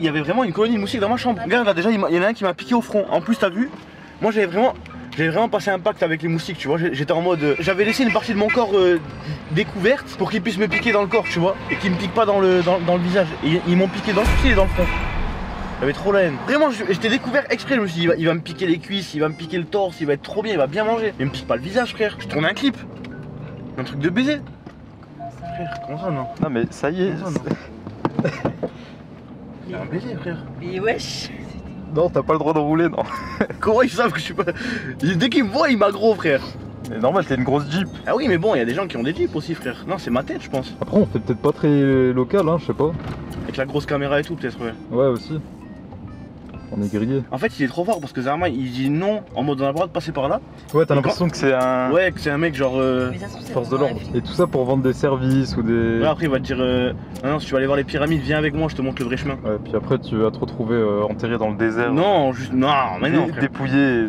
avait vraiment une colonie de moustiques dans ma chambre. Regarde là, déjà il y en a un qui m'a piqué au front. En plus t'as vu, moi j'avais vraiment passé un pacte avec les moustiques, tu vois. J'étais en mode, j'avais laissé une partie de mon corps découverte pour qu'ils puissent me piquer dans le corps, tu vois, et qu'ils me piquent pas dans le visage. Et ils m'ont piqué dans le sourcil et dans le front. J'avais trop la haine. Vraiment, j'étais découvert exprès. Je me suis dit, il va me piquer les cuisses, il va me piquer le torse, il va être trop bien, il va bien manger. Mais il me pique pas le visage, frère. Je tournais un clip. Un truc de baiser. Frère, comment ça, non? Non, mais ça y est. Comment ça, non? C'est un baiser, frère. Mais wesh. Non, t'as pas le droit de rouler, non. Comment ils savent que je suis pas. Dès qu'ils me voient, ils m'aggro, frère. C'est normal, t'as une grosse Jeep. Ah oui, mais bon, il y a des gens qui ont des Jeeps aussi, frère. Non, c'est ma tête, je pense. Après, on fait peut-être pas très local, hein, je sais pas. Avec la grosse caméra et tout, peut-être, ouais. Ouais, aussi. On est grillé. En fait, il est trop fort parce que Zarma il dit non en mode on a le droit de passer par là. Ouais, t'as l'impression que c'est un. Ouais, que c'est un mec genre. Force de l'ordre. Et tout ça pour vendre des services ou des. Ouais, après il va te dire non, si tu vas aller voir les pyramides, viens avec moi, je te montre le vrai chemin. Ouais, puis après tu vas te retrouver enterré dans le désert. Non, juste. Non, mais non. Frère. Dépouillé.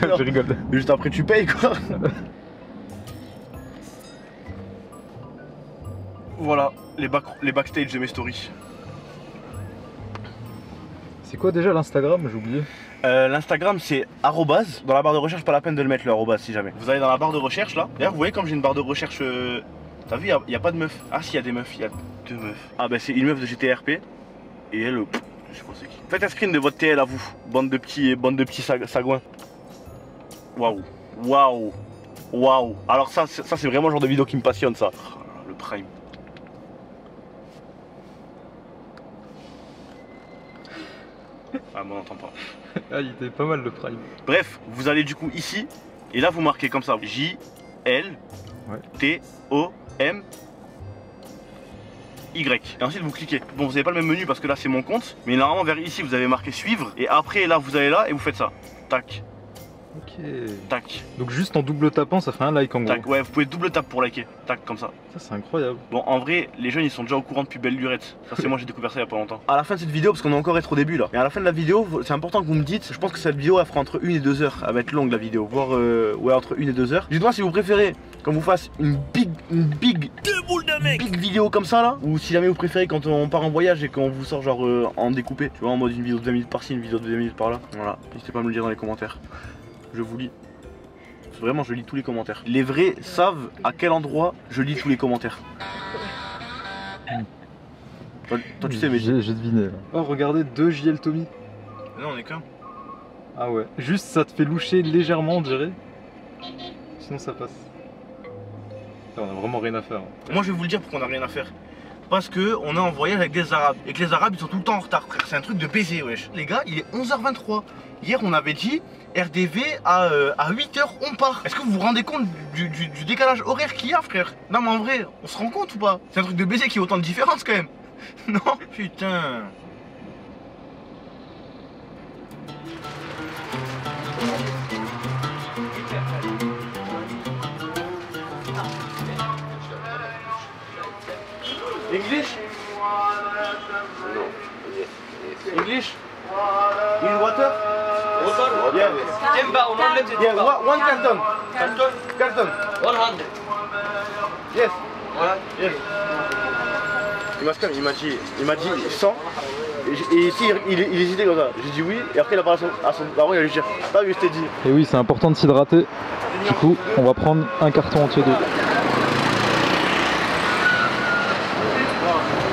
Je rigole. Juste après tu payes quoi. Voilà, les backstage de mes stories. C'est quoi déjà l'Instagram? J'ai oublié. L'Instagram c'est arrobase. Dans la barre de recherche, pas la peine de le mettre le arrobase si jamais. Vous allez dans la barre de recherche là. D'ailleurs, vous voyez comme j'ai une barre de recherche. T'as vu, il y a pas de meufs. Ah, si, il y a des meufs. Il y a 2 meufs. Ah, bah c'est une meuf de GTRP. Et elle, je sais pas c'est qui. Faites un screen de votre TL à vous. Bande de petits sagouins. Waouh. Waouh. Waouh. Alors, ça c'est vraiment le genre de vidéo qui me passionne, ça. Le prime. Ah, moi on n'entend pas. Ah, il était pas mal le prime. Bref, vous allez du coup ici, et là vous marquez comme ça J, L, T, O, M, Y. Et ensuite vous cliquez. Bon, vous n'avez pas le même menu parce que là c'est mon compte, mais normalement vers ici vous avez marqué suivre, et après là vous allez là et vous faites ça. Tac. Ok. Tac. Donc juste en double tapant, ça fait un like en gros. Tac, ouais, vous pouvez double tap pour liker. Tac, comme ça. Ça c'est incroyable. Bon, en vrai, les jeunes ils sont déjà au courant depuis belle lurette. Ça c'est moi, j'ai découvert ça il y a pas longtemps. À la fin de cette vidéo, parce qu'on est encore être au début là, et à la fin de la vidéo, c'est important que vous me dites, je pense que cette vidéo elle fera entre 1 et 2 heures. Elle va être longue la vidéo, voire ouais, entre 1 et 2 heures. Dites-moi si vous préférez qu'on vous fasse une big vidéo comme ça là, ou si jamais vous préférez quand on part en voyage et qu'on vous sort genre en découpé, tu vois, en mode une vidéo de 20 minutes par-ci, une vidéo de 2 minutes par là. Voilà, n'hésitez pas à me le dire dans les commentaires. Je vous lis. Vraiment, je lis tous les commentaires. Les vrais savent à quel endroit je lis tous les commentaires. Toi tu sais, mais j'ai deviné. Là. Oh, regardez, 2 JL Tommy. Non, on est qu'un. Ah ouais. Juste, ça te fait loucher légèrement, on dirait. Sinon, ça passe. Putain, on a vraiment rien à faire. Moi, je vais vous le dire pourquoi on a rien à faire. Parce que on est en voyage avec des Arabes. Et que les Arabes, ils sont tout le temps en retard, frère. C'est un truc de baiser, wesh. Les gars, il est 11h23. Hier, on avait dit RDV à 8h, on part. Est-ce que vous vous rendez compte du décalage horaire qu'il y a, frère? Non, mais en vrai, on se rend compte ou pas? C'est un truc de baiser qui a autant de différence quand même. Non? Putain. English? English? In water? Water? Yeah. Yeah, one carton. Carton. 100. Yes. Yes. Il m'a dit 100. Et ici, il hésitait comme ça. J'ai dit oui, et après il a parlé à son baron, il a lui dit pas vu, je t'ai dit. Et oui, c'est important de s'hydrater. Du coup, on va prendre un carton entier d'eau.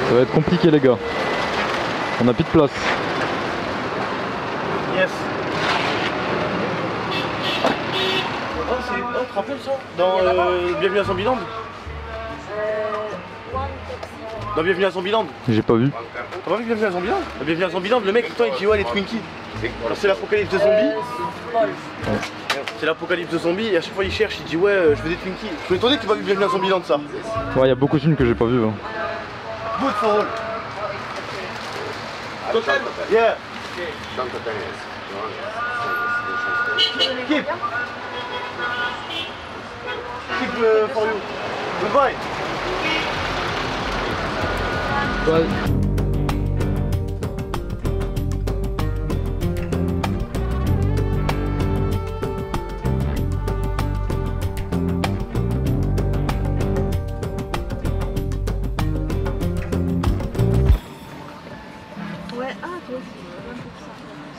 Ça va être compliqué, les gars. On n'a plus de place. Yes. Oh, tu te rappelles ça? Dans Bienvenue à Zombieland? Dans Bienvenue à Zombieland? J'ai pas vu. T'as pas vu Bienvenue à Zombieland? Dans Bienvenue à Zombieland, le mec, tout le temps, il dit ouais, les Twinkies. C'est l'apocalypse de zombies. C'est l'apocalypse de zombies, et à chaque fois il cherche, il dit ouais, je veux des Twinkies. Je suis étonné que tu pas vu Bienvenue à Zombieland, ça. Ouais, il y a beaucoup de films que j'ai pas vu. Hein. Good for all. Yeah. Keep. Keep for you. Goodbye. Bye.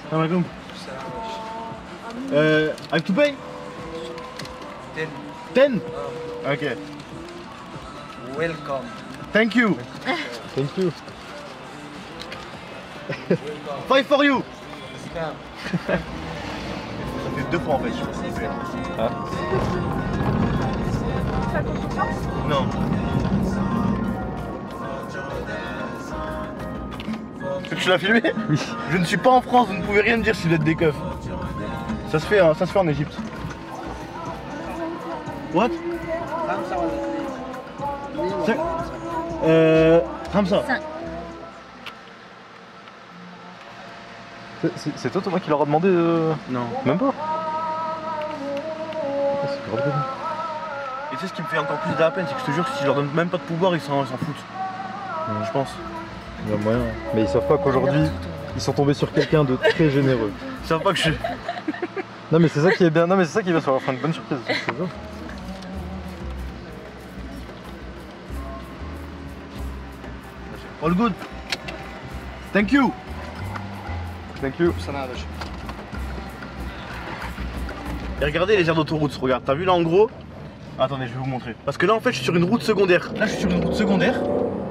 Salam alaikum. I have to pay? 10? Okay. Welcome. Thank you. Thank you. 5 for you. Ça fait 2 fois en fait. Ah. Non. Tu l'as filmé? Oui. Je ne suis pas en France, vous ne pouvez rien me dire si vous êtes des keufs. Ça se fait en Égypte. What? Ramsa. C'est toi Thomas qui leur a demandé Non. Même pas. C'est grave bien. Et tu sais ce qui me fait encore plus de la peine, c'est que je te jure que si je leur donne même pas de pouvoir, ils s'en foutent. Ouais. Je pense. Il y a moyen. Mais ils savent pas qu'aujourd'hui, ils sont tombés sur quelqu'un de très généreux. Ils savent pas que je... Non mais c'est ça qui est bien, non mais c'est ça qui va sur la fin, une bonne surprise. All good. Thank you. Thank you. Et regardez les aires d'autoroute, regarde, t'as vu là en gros? Attendez, je vais vous montrer. Parce que là en fait je suis sur une route secondaire. Là je suis sur une route secondaire.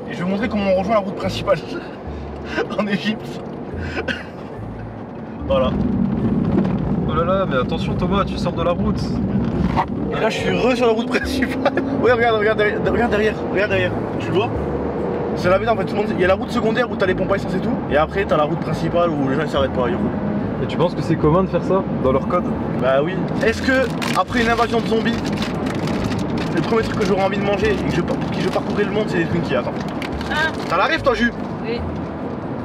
Et je vais vous montrer comment on rejoint la route principale en Égypte. Voilà. Oh là là, mais attention Thomas, tu sors de la route. Et là je suis sur la route principale. Ouais regarde derrière, regarde derrière. Tu le vois? C'est la vie en fait, tout le monde. Il y a la route secondaire où t'as les pompes à essence et tout. Et après t'as la route principale où les gens ils s'arrêtent pas. Et tu penses que c'est commun de faire ça dans leur code? Bah oui. Est-ce que après une invasion de zombies, le premier truc que j'aurais envie de manger et que pour qui je parcourrais le monde, c'est des Twinkies? Attends. Ah. Ça l'arrive toi Jus? Oui.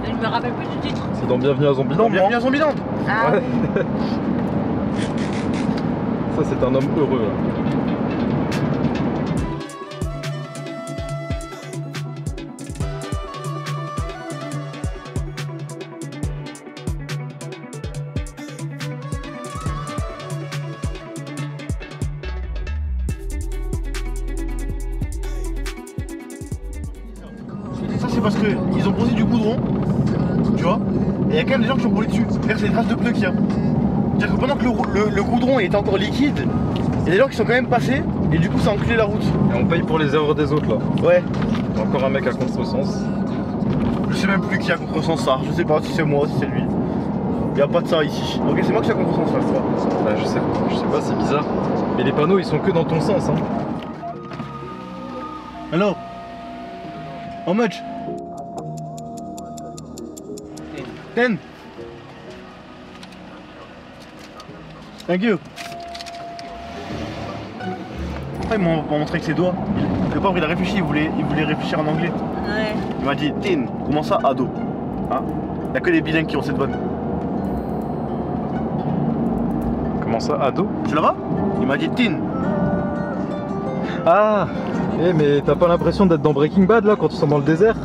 Mais je me rappelle plus du titre. C'est dans Bienvenue à Zombieland. Bienvenue à Zombieland. Ah ouais. oui. Ça c'est un homme heureux là. Ça c'est parce qu'ils ont posé du goudron, tu vois, et il y a quand même des gens qui ont roulé dessus. Regarde, c'est des traces de pneus qu'il y a. C'est-à-dire que pendant que le goudron était encore liquide, il y a des gens qui sont quand même passés, et du coup ça a enculé la route. Et on paye pour les erreurs des autres là. Ouais. Encore un mec à contresens. Je sais même plus qui a contresens ça, je sais pas si c'est moi, si c'est lui. Il n'y a pas de ça ici. Ok, c'est moi qui ai contresens ça, je crois. Bah, je sais pas, c'est bizarre. Mais les panneaux ils sont que dans ton sens hein. Hello. How much? 10. Thank you. Après, il m'a montré avec ses doigts. Le pauvre, il a réfléchi, il voulait réfléchir en anglais. Ouais. Il m'a dit, tin, comment ça, ado? Hein? Il n'y a que les bilingues qui ont cette bonne. Comment ça, ado? Tu la vois? Il m'a dit, tin. Ah! Eh mais t'as pas l'impression d'être dans Breaking Bad là quand tu sors dans le désert?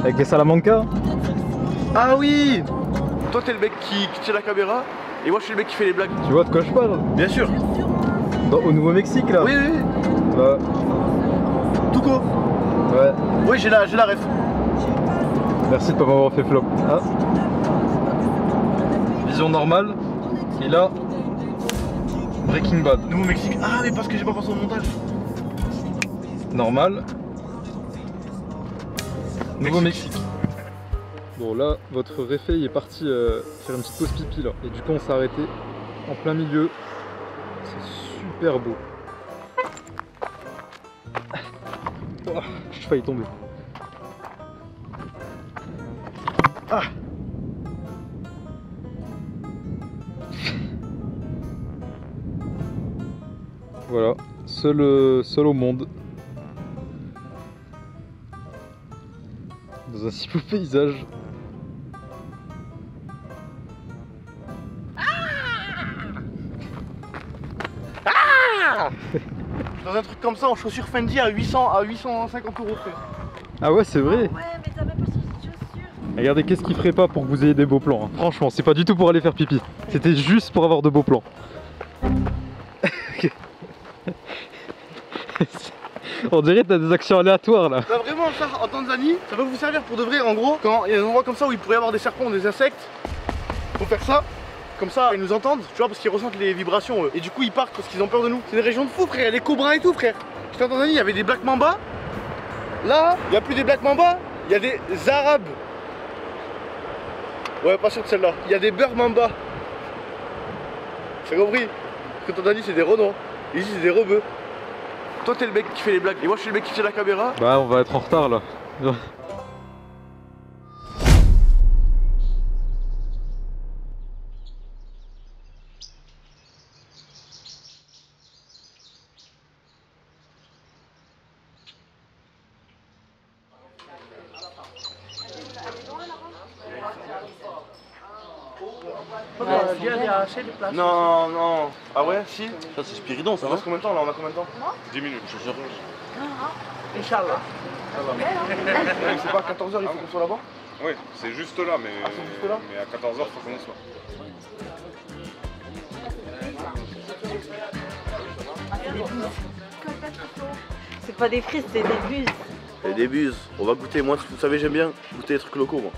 Avec les Salamanca? Ah oui! Toi, t'es le mec qui tire la caméra, et moi, je suis le mec qui fait les blagues. Tu vois de quoi je parle? Bien sûr. Au Nouveau-Mexique là? Oui, oui, oui. Ouais. Touko. Ouais. Oui, j'ai la ref. Merci de pas m'avoir fait flop. Ah. Vision normale. Et là, Breaking Bad. Nouveau-Mexique. Ah, mais parce que j'ai pas pensé au montage. Normal. Nouveau-Mexique. Bon là, votre réveil est parti faire une petite pause pipi là. Et du coup on s'est arrêté en plein milieu. C'est super beau. Oh, j'ai failli tomber. Ah. Voilà, seul au monde. Dans un si beau paysage. Dans un truc comme ça en chaussures Fendi à 850 € frère. Ah ouais c'est vrai. Ouais, mais t'as même pas sorti de chaussures. Regardez qu'est-ce qu'il ferait pas pour que vous ayez des beaux plans. Hein. Franchement, c'est pas du tout pour aller faire pipi. C'était juste pour avoir de beaux plans. On dirait que t'as des actions aléatoires là. Bah vraiment ça en Tanzanie, ça va vous servir pour de vrai en gros. Quand il y a des endroits comme ça où il pourrait y avoir des serpents ou des insectes, Faut faire ça, comme ça ils nous entendent, tu vois, parce qu'ils ressentent les vibrations eux. Et du coup ils partent parce qu'ils ont peur de nous. C'est une région de fou frère, il y a des cobras et tout frère. J'étais en Tanzanie, il y avait des Black Mamba. Là, il n'y a plus des Black Mamba, il y a des Arabes. Ouais, pas sûr de celle-là. Il y a des Beurre Mamba. T'as compris? Parce que Tanzanie c'est des Renois. Et ici c'est des rebeux. Toi t'es le mec qui fait les blagues et moi je suis le mec qui fait la caméra. Bah on va être en retard là. Non, non. Ah ouais, si. Ça c'est Spiridon, ça. On reste combien de temps là? On a combien de temps? 10 minutes. Je suis sûr. Inch'Allah. C'est pas à 14h, il faut qu'on soit là-bas? Oui, c'est juste là, mais, c'est juste là mais à 14h, il faut qu'on soit. C'est pas des frites, c'est des buses. Et des buses. On va goûter. Moi, vous savez, j'aime bien goûter les trucs locaux, moi.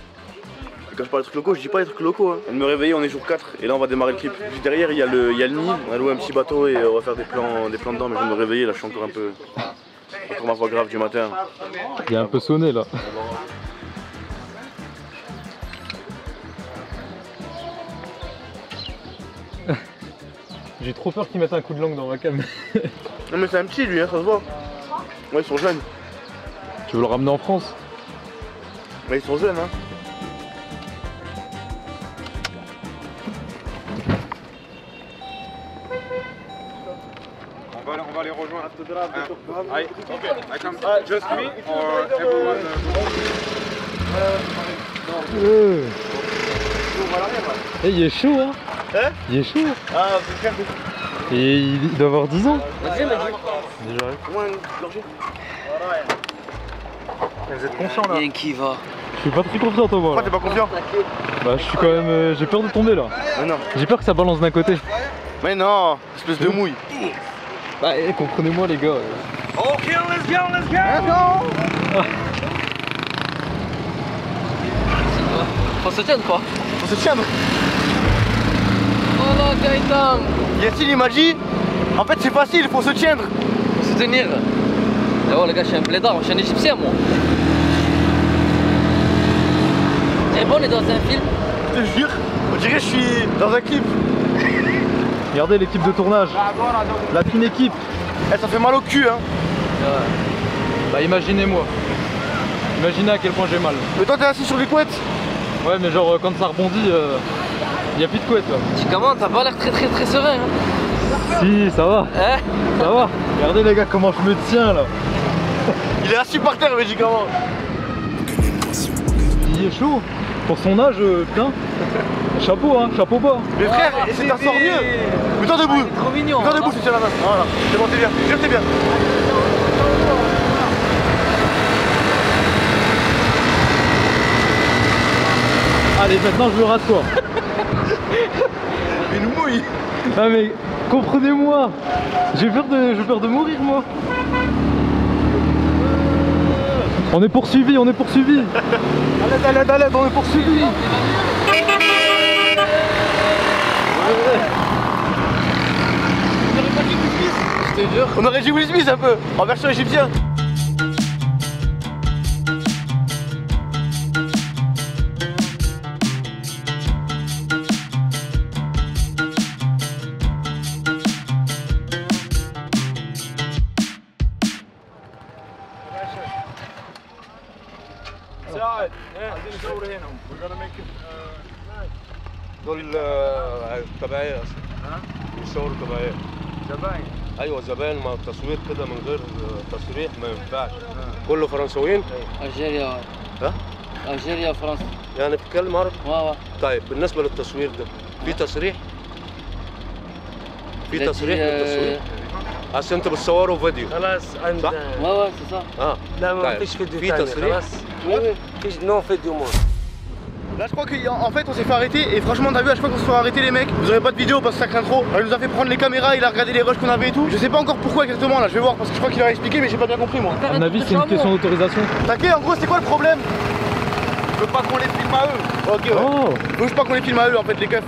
Et quand je parle de trucs locaux, je dis pas les trucs locaux. Hein. On me réveiller, on est jour 4 et là on va démarrer le clip. Juste derrière, il y a le Nil. On a loué un petit bateau et on va faire des plans dedans. Mais je vais me réveiller, là, je suis encore un peu. Encore ma voix grave du matin. Il a un peu sonné là. J'ai trop peur qu'ils mettent un coup de langue dans ma cam. Non mais c'est un petit lui, hein, ça se voit. Ouais, ils sont jeunes. Tu veux le ramener en France? Mais ils sont jeunes, hein. On va les rejoindre. I come. Just me or everyone? Eh, il est chaud hein. Hein? Il est chaud. Ah, frère. Et il doit avoir 10 ans. Vas-y, déjà. Moins une gorgée. Vous êtes confiant là? Il y a un qui va. Je suis pas très confiant toi moi. Pourquoi t'es pas confiant? Bah je suis quand même. J'ai peur de tomber là. Mais non. J'ai peur que ça balance d'un côté. Mais non, espèce de mouille. Bah comprenez-moi les gars. Ok, let's go, let's go. Faut se tiendre quoi? On se tient. Oh là Gaëtan. Yacine il m'a dit, en fait c'est facile, il faut se tiendre. Faut se tenir. Et oh les gars, je suis un blédard, je suis un égyptien moi. C'est bon, on est dans un film. Je te jure, on dirait que je suis dans un clip. Regardez l'équipe de tournage. La fine équipe. Eh, ça fait mal au cul hein. Bah imaginez-moi. Imaginez à quel point j'ai mal. Mais toi t'es assis sur les couettes. Ouais mais genre quand ça rebondit, y a plus de couette là. Tu commences, t'as pas l'air très serein hein. Si, ça va. Hein? Ça va. Regardez les gars comment je me tiens là. Il est assis par terre médicalement. Il est chaud. Pour son âge, putain. Chapeau hein, chapeau bas. Mais frère, c'est un sort mieux. Mets-toi debout. Trop mignon. Mets-toi debout, c'est la main. Voilà, c'est bon, t'es bien. Je t'es bien. Allez, maintenant je me rassois. Une mouille. Ah mais comprenez-moi. J'ai peur de mourir moi. On est poursuivi, on est poursuivi. Allez, on est poursuivi. C'était dur. On aurait dit Will Smith un peu, en version égyptienne. دول تبعية اصلا بيصوروا تبعية زباين ايوه زباين ما التصوير كده من غير تصريح ما ينفعش كله فرنساويين الجيريا ها الجيريا فرنسا يعني بتتكلم عربي واو طيب بالنسبة للتصوير ده في تصريح للتصوير اصل انت بتصوروا فيديو خلاص عند صح؟ واو c'est ça اه لا ما طيب. فيش فيديو في ثاني تصريح خلاص فيش نو فيديو مور. Là je crois qu'en fait on s'est fait arrêter et franchement t'as vu à chaque fois qu'on se fait arrêter les mecs, vous aurez pas de vidéo parce que ça craint trop. Alors, il nous a fait prendre les caméras, il a regardé les rushs qu'on avait et tout. Je sais pas encore pourquoi exactement là, je vais voir parce que je crois qu'il a expliqué mais j'ai pas bien compris moi. À mon avis c'est une question d'autorisation. T'inquiète, en gros c'est quoi le problème? Je veux pas qu'on les filme à eux. Ok, ouais. Oh. Faut juste pas qu'on les filme à eux en fait, les keufs.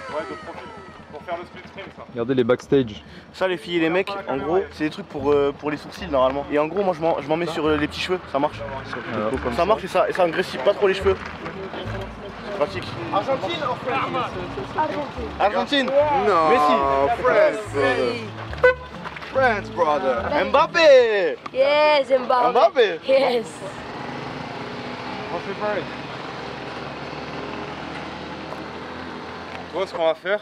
Ouais, de profil. Pour faire le split screen, ça. Regardez les backstage. Ça, les filles et les mecs, en gros, c'est des trucs pour les sourcils normalement. Et en gros, moi je m'en mets sur les petits cheveux, ça marche. Ça marche et ça engraissit pas trop les cheveux. C'est pratique. Argentine ou France? Argentine. Non, Messi. France. France, brother. Mbappé. Yes, Mbappé. Mbappé. Yes. On fait pareil. Toi, ce qu'on va faire,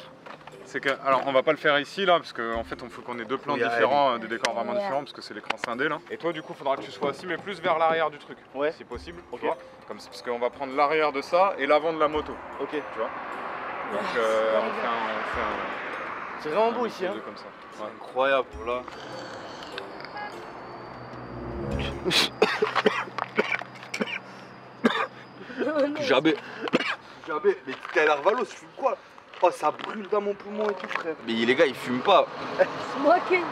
c'est que, alors on va pas le faire ici là, parce qu'en fait il faut qu'on ait deux plans différents, des décors vraiment différents, parce que c'est l'écran scindé là. Et toi du coup il faudra que tu sois assis, mais plus vers l'arrière du truc, si possible, tu vois, comme parce qu'on va prendre l'arrière de ça et l'avant de la moto. Ok. Tu vois. Donc on fait un C'est vraiment beau ici, hein. comme ça. Ouais. Incroyable là. Jamais. Mais t'es à l'Arvalos, tu fumes quoi? Oh, ça brûle dans mon poumon et tout, frère. Mais les gars, ils fument pas. Smoking.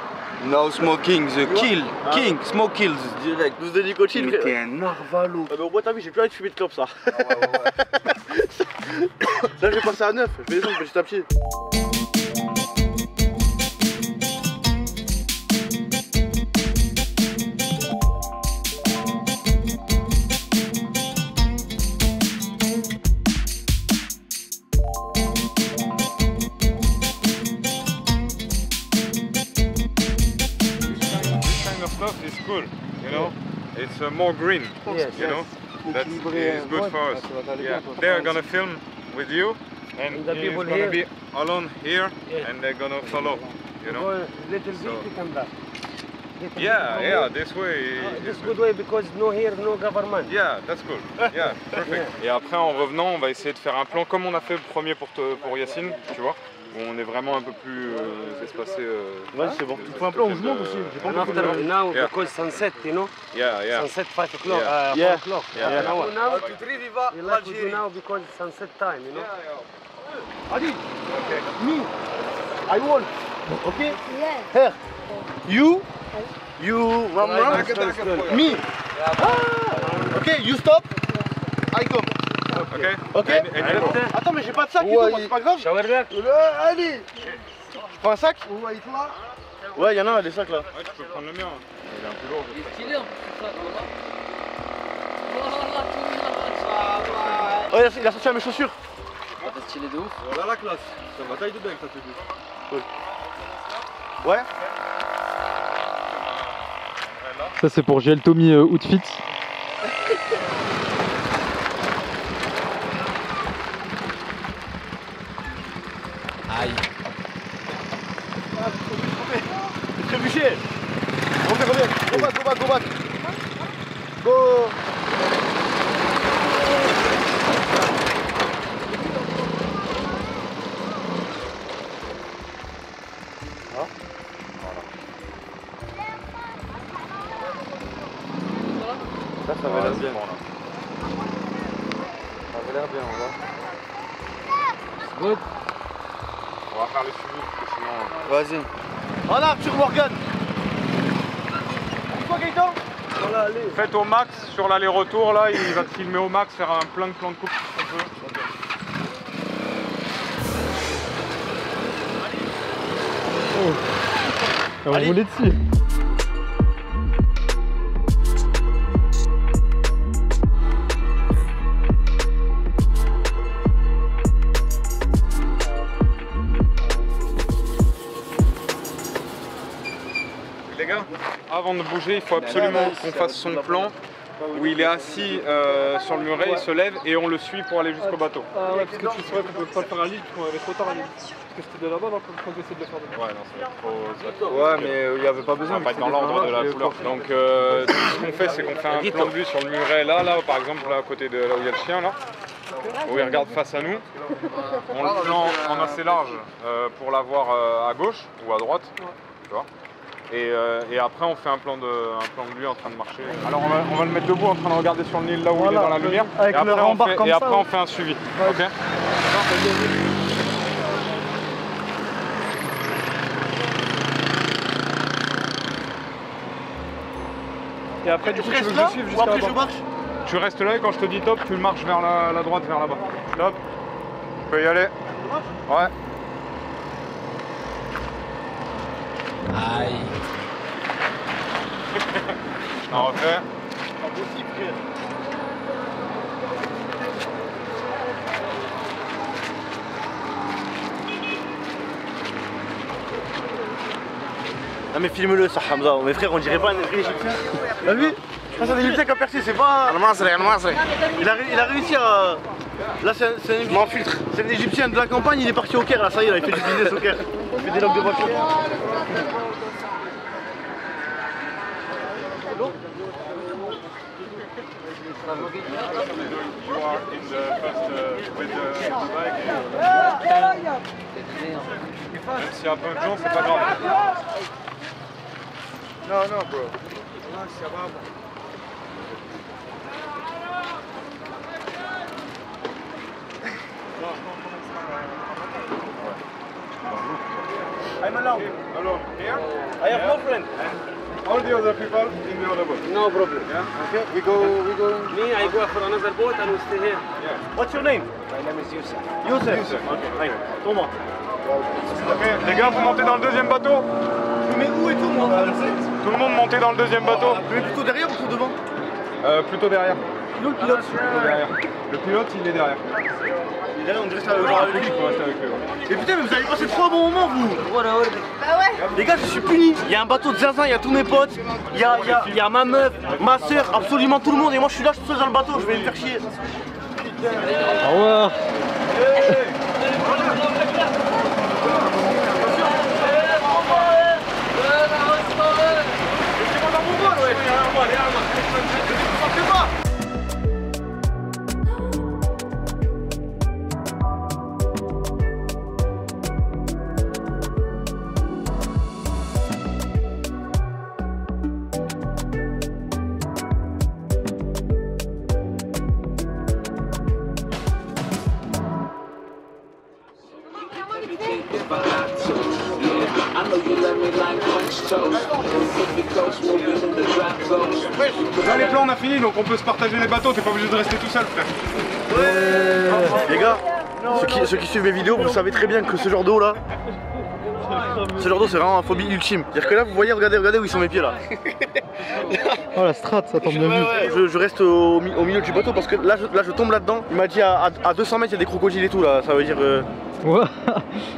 No smoking, the kill. King, smoke kills, direct. 12 de nicotine, Mais frère. t'es un Arvalo. Ah bah au bois, t'as vu, j'ai plus envie de fumer de clope ça. Là, je vais passer à 9, je vais descendre petit à petit. It's cool, you know. It's more green, you know. That is good for us. Yeah, they're gonna film with you, and he's gonna be alone here, and they're gonna follow, you know. Yeah, this way. This good way because no here, no government. Yeah, that's cool. Yeah, perfect. Et après, en revenant, on va essayer de faire un plan comme on a fait le premier pour Yacine, tu vois. Où on est vraiment un peu plus espacé. Ouais, c'est bon. Il faut un plan où je monte aussi. J'ai pas And encore fait after de- now, because sunset, you know. Yeah. Sunset 5 o'clock, Yeah. 4 o'clock. Yeah. Now, Viva we like to do now because sunset time, you know. Adi, me, I won. Okay? Yes. Here. You, me. Okay, you stop. I come. Ok. Ok. And you go. Attends, mais j'ai pas de sac et tout, moi, c'est pas grave. Allez. Je prends un sac. Ouais, il y en a un, des sacs là. Ouais, tu peux prendre le mien. Il est un peu lourd. Oh, il a sorti à mes chaussures. Voilà la classe. C'est une bataille de dingue, ça te dit. Ouais. Ça c'est pour GL Tommy Outfit. Aïe. Trébuché. Reviens. Go back. Go. Ça avait l'air bien. Ça avait l'air bien, on va. Good. On va faire les suivis, parce que sinon. Vas-y. En Arthur Morgan. Quoi, Gaëtan? Faites au max sur l'aller-retour là, il va te filmer au max, faire plein de plans de coupe si on peut. On Allez. roulait dessus. Les gars, avant de bouger, il faut absolument qu'on fasse son plan où il est assis sur le muret, il se lève et on le suit pour aller jusqu'au bateau. Ah ouais, parce que tu saurais qu'on peut pas le faire à Lille, parce qu'on avait trop tard à Lille. Parce que c'était de là-bas, donc on peut essayer de le faire de là. Ouais, non, ça va être trop. ça va être trop- Ouais, mais il n'y avait pas besoin. On va pas être dans l'ordre de la couleur. Donc ce qu'on fait, c'est qu'on fait un plan de vue sur le muret là, par exemple, là, à côté de là où il y a le chien là, où il regarde face à nous. On le plan en assez large pour l'avoir à gauche ou à droite, tu vois. Et après on fait un plan de lui en train de marcher. Alors on va le mettre debout en train de regarder sur le Nil là où il est dans la lumière. Avec et après, le rembarre comme ça, on fait un suivi. Ok. Et après, du coup, tu veux que je suive ou jusqu'à après je là-bas? marche? Tu restes là et quand je te dis top, tu marches vers la droite, vers là-bas. Top. Tu peux y aller. Ouais. Aïe. On refait. Pas possible, frère. Non mais filme-le ça Hamza, mes frères on dirait pas un égyptien. T'as vu? Ça c'est un égyptien qui a percé, c'est pas... Il a réussi à... Là c'est un filtre. C'est un égyptien de la campagne, il est parti au Caire là, ça y est, là, il fait du business au Caire. Il fait des logs de voiture. Même s'il y a un peu de gens, c'est pas grave. Non, non, bro. Non, ça va. I'm alone. Alone. Here? I have no friend. All the other people in the other boat. No problem. Yeah? Okay, we go. Me, I go for another boat and we stay here. Yeah. What's your name? My name is Yusuf. Youssef. Ok, allez, tourne-moi. Ok, les gars, vous montez dans le deuxième bateau. Mais où est tout le monde? Tout le monde montez dans le deuxième bateau. Mais plutôt derrière ou plutôt devant? Plutôt derrière. Nous le pilote. Plutôt derrière. Le pilote, il est derrière. Il est derrière, on dirait ça genre avec lui. Faut rester avec lui. Mais putain, mais vous avez passé 3 bons moments vous. Bah ouais. Les gars, je suis puni. Il y a un bateau de zinzin, il y a tous mes potes, il y a ma meuf, ma soeur, absolument tout le monde. Et moi je suis là, je suis seul dans le bateau, je vais me faire chier. Au revoir. Laissez-moi dans mon vol, ouais. Je ne pas. Là, les plans, on a fini, donc on peut se partager les bateaux. T'es pas obligé de rester tout seul, frère. Les gars, ceux qui suivent mes vidéos, vous savez très bien que ce genre d'eau là, c'est vraiment une phobie ultime. C'est-à-dire que là, vous voyez, regardez où ils sont mes pieds là. Oh la strat, ça tombe bien vu. Je reste au milieu du bateau parce que là je tombe là-dedans. Il m'a dit à 200 mètres il y a des crocodiles et tout là, ça veut dire...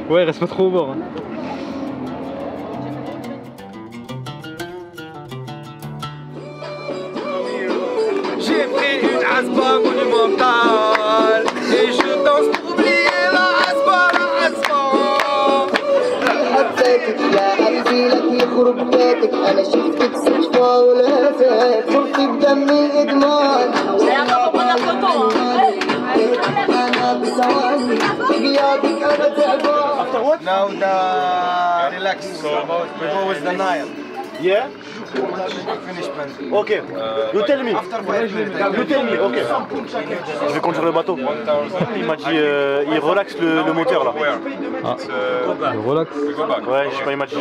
Ouais, reste pas trop au bord. Hein. J'ai pris une aspa monumentale et je danse pour oublier la aspa, حبيتك يا قلبي لك يخرب بيتك انا شفتك صدفة ولهفت صرت بدمي ادمان انا بثواني بغيابك انا تعبان. Now the relax about we go with the Nile. Yeah? Punishment. Ok. You tell me. You tell me, ok. Je vais conduire le bateau. Il m'a dit, il relaxe le moteur là. Ah, relax. Ouais, je sais pas, il m'a dit,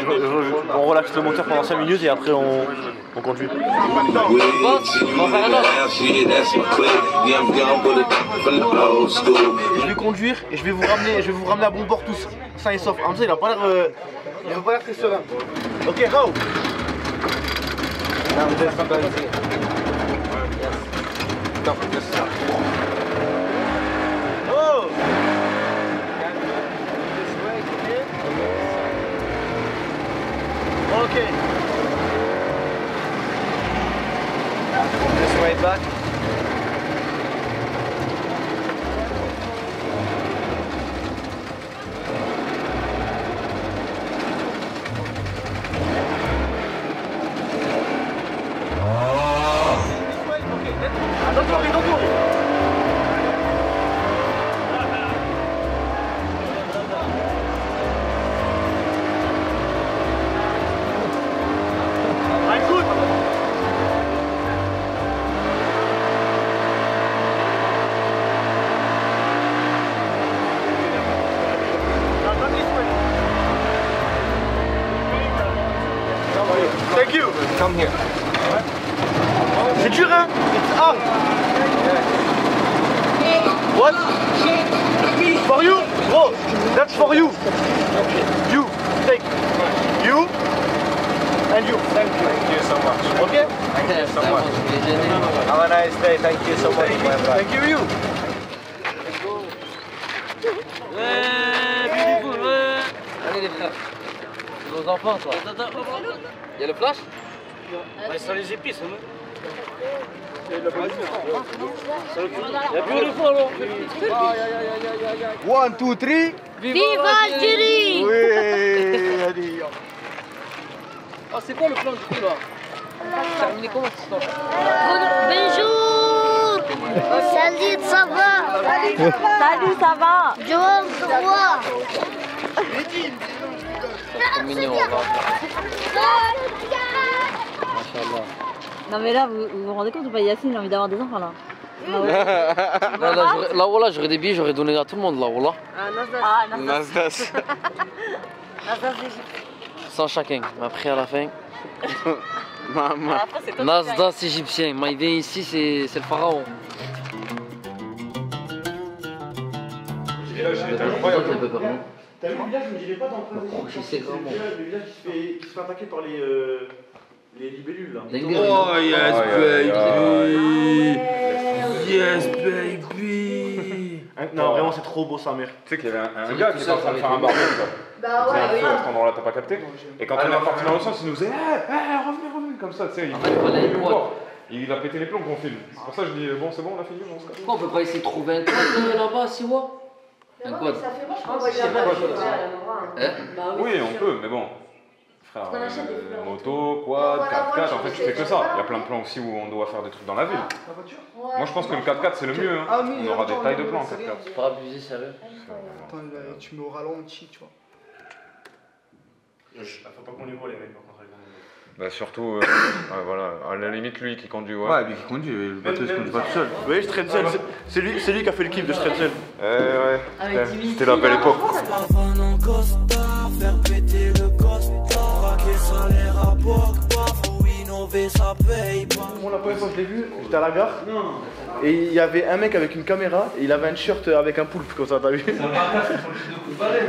on relaxe le moteur pendant 5 minutes et après on conduit. Je vais conduire et je vais vous ramener à bon port tous, sains et saufs. Hamza il a pas l'air très serein. Ok, Rao. Oh! Okay. This way back. Don't worry. I'm good. Not this way. Thank you. Come here. for you. You, take. You. And you. Thank you so much. Okay? Thank you so much. Have a nice day. Thank you so much, my brother. Thank you. Allez les frères. C'est nos enfants toi. Il y a le flash? Ouais, ça les épices, hein. Il y a plus de fois alors. 1, 2, 3. Viva Algérie! Oui, allez. Ah, c'est quoi le plan du coup là? Terminé comment cette histoire? Bonjour! Salut, ça va? Salut, ça va? Joël, ça va? C'est mignon, on va. Non mais là, vous vous rendez compte ou pas, Yacine, il a envie d'avoir des enfants là. Là, voilà, j'aurais des billets, j'aurais donné à tout le monde là, voilà. Ah, Nasdas. Nasdas d'Égypte. Sans chacun, mais après à la fin. Maman. Nasdas égyptien, mais il vient ici, c'est le pharaon. C'était incroyable. T'as vu le village, je me dirais pas dans le village qui se fait attaquer par les libellules là. Oh yes baby! Yes baby! Non, vraiment c'est trop beau sa mère. Tu sais qu'il y avait un gars qui était en train de faire un barbecue quoi. Bah ouais, à cet endroit-là, t'as pas capté? Et quand on est parti dans le sens, il nous disait revenez, comme ça, tu sais. Il a pété les plombs qu'on filme. C'est pour ça que je dis bon, c'est bon, on a fini, on se casse. Pourquoi on peut pas essayer de trouver un quad là-bas, Siwa? Un quad? Ça fait moi, je pense qu'il y a pas de Oui, on peut, mais bon. Frère, moto, quad, 4x4, en fait tu fais que ça. Il y a plein de plans aussi où on doit faire des trucs dans la ville. Moi je pense que le 4x4 c'est le mieux, hein. On aura des tailles de plans en 4x4. C'est pas abusé, sérieux. Attends, tu mets au ralenti, tu vois. Faut pas qu'on les voit les mecs par contre. Bah surtout, voilà, à la limite lui qui conduit, ouais. Ouais, lui qui conduit, le bateau il se conduit pas tout seul. Oui, Strenzel, c'est lui qui a fait le kiff de Strenzel. Ouais, c'était la belle époque. Faire péter le costard, braquer salaire à Pogba, faut innover, ça paye pas. Moi la première fois que je l'ai vu, j'étais à la gare, et il y avait un mec avec une caméra, et il avait un t-shirt avec un poulpe comme ça, t'as vu?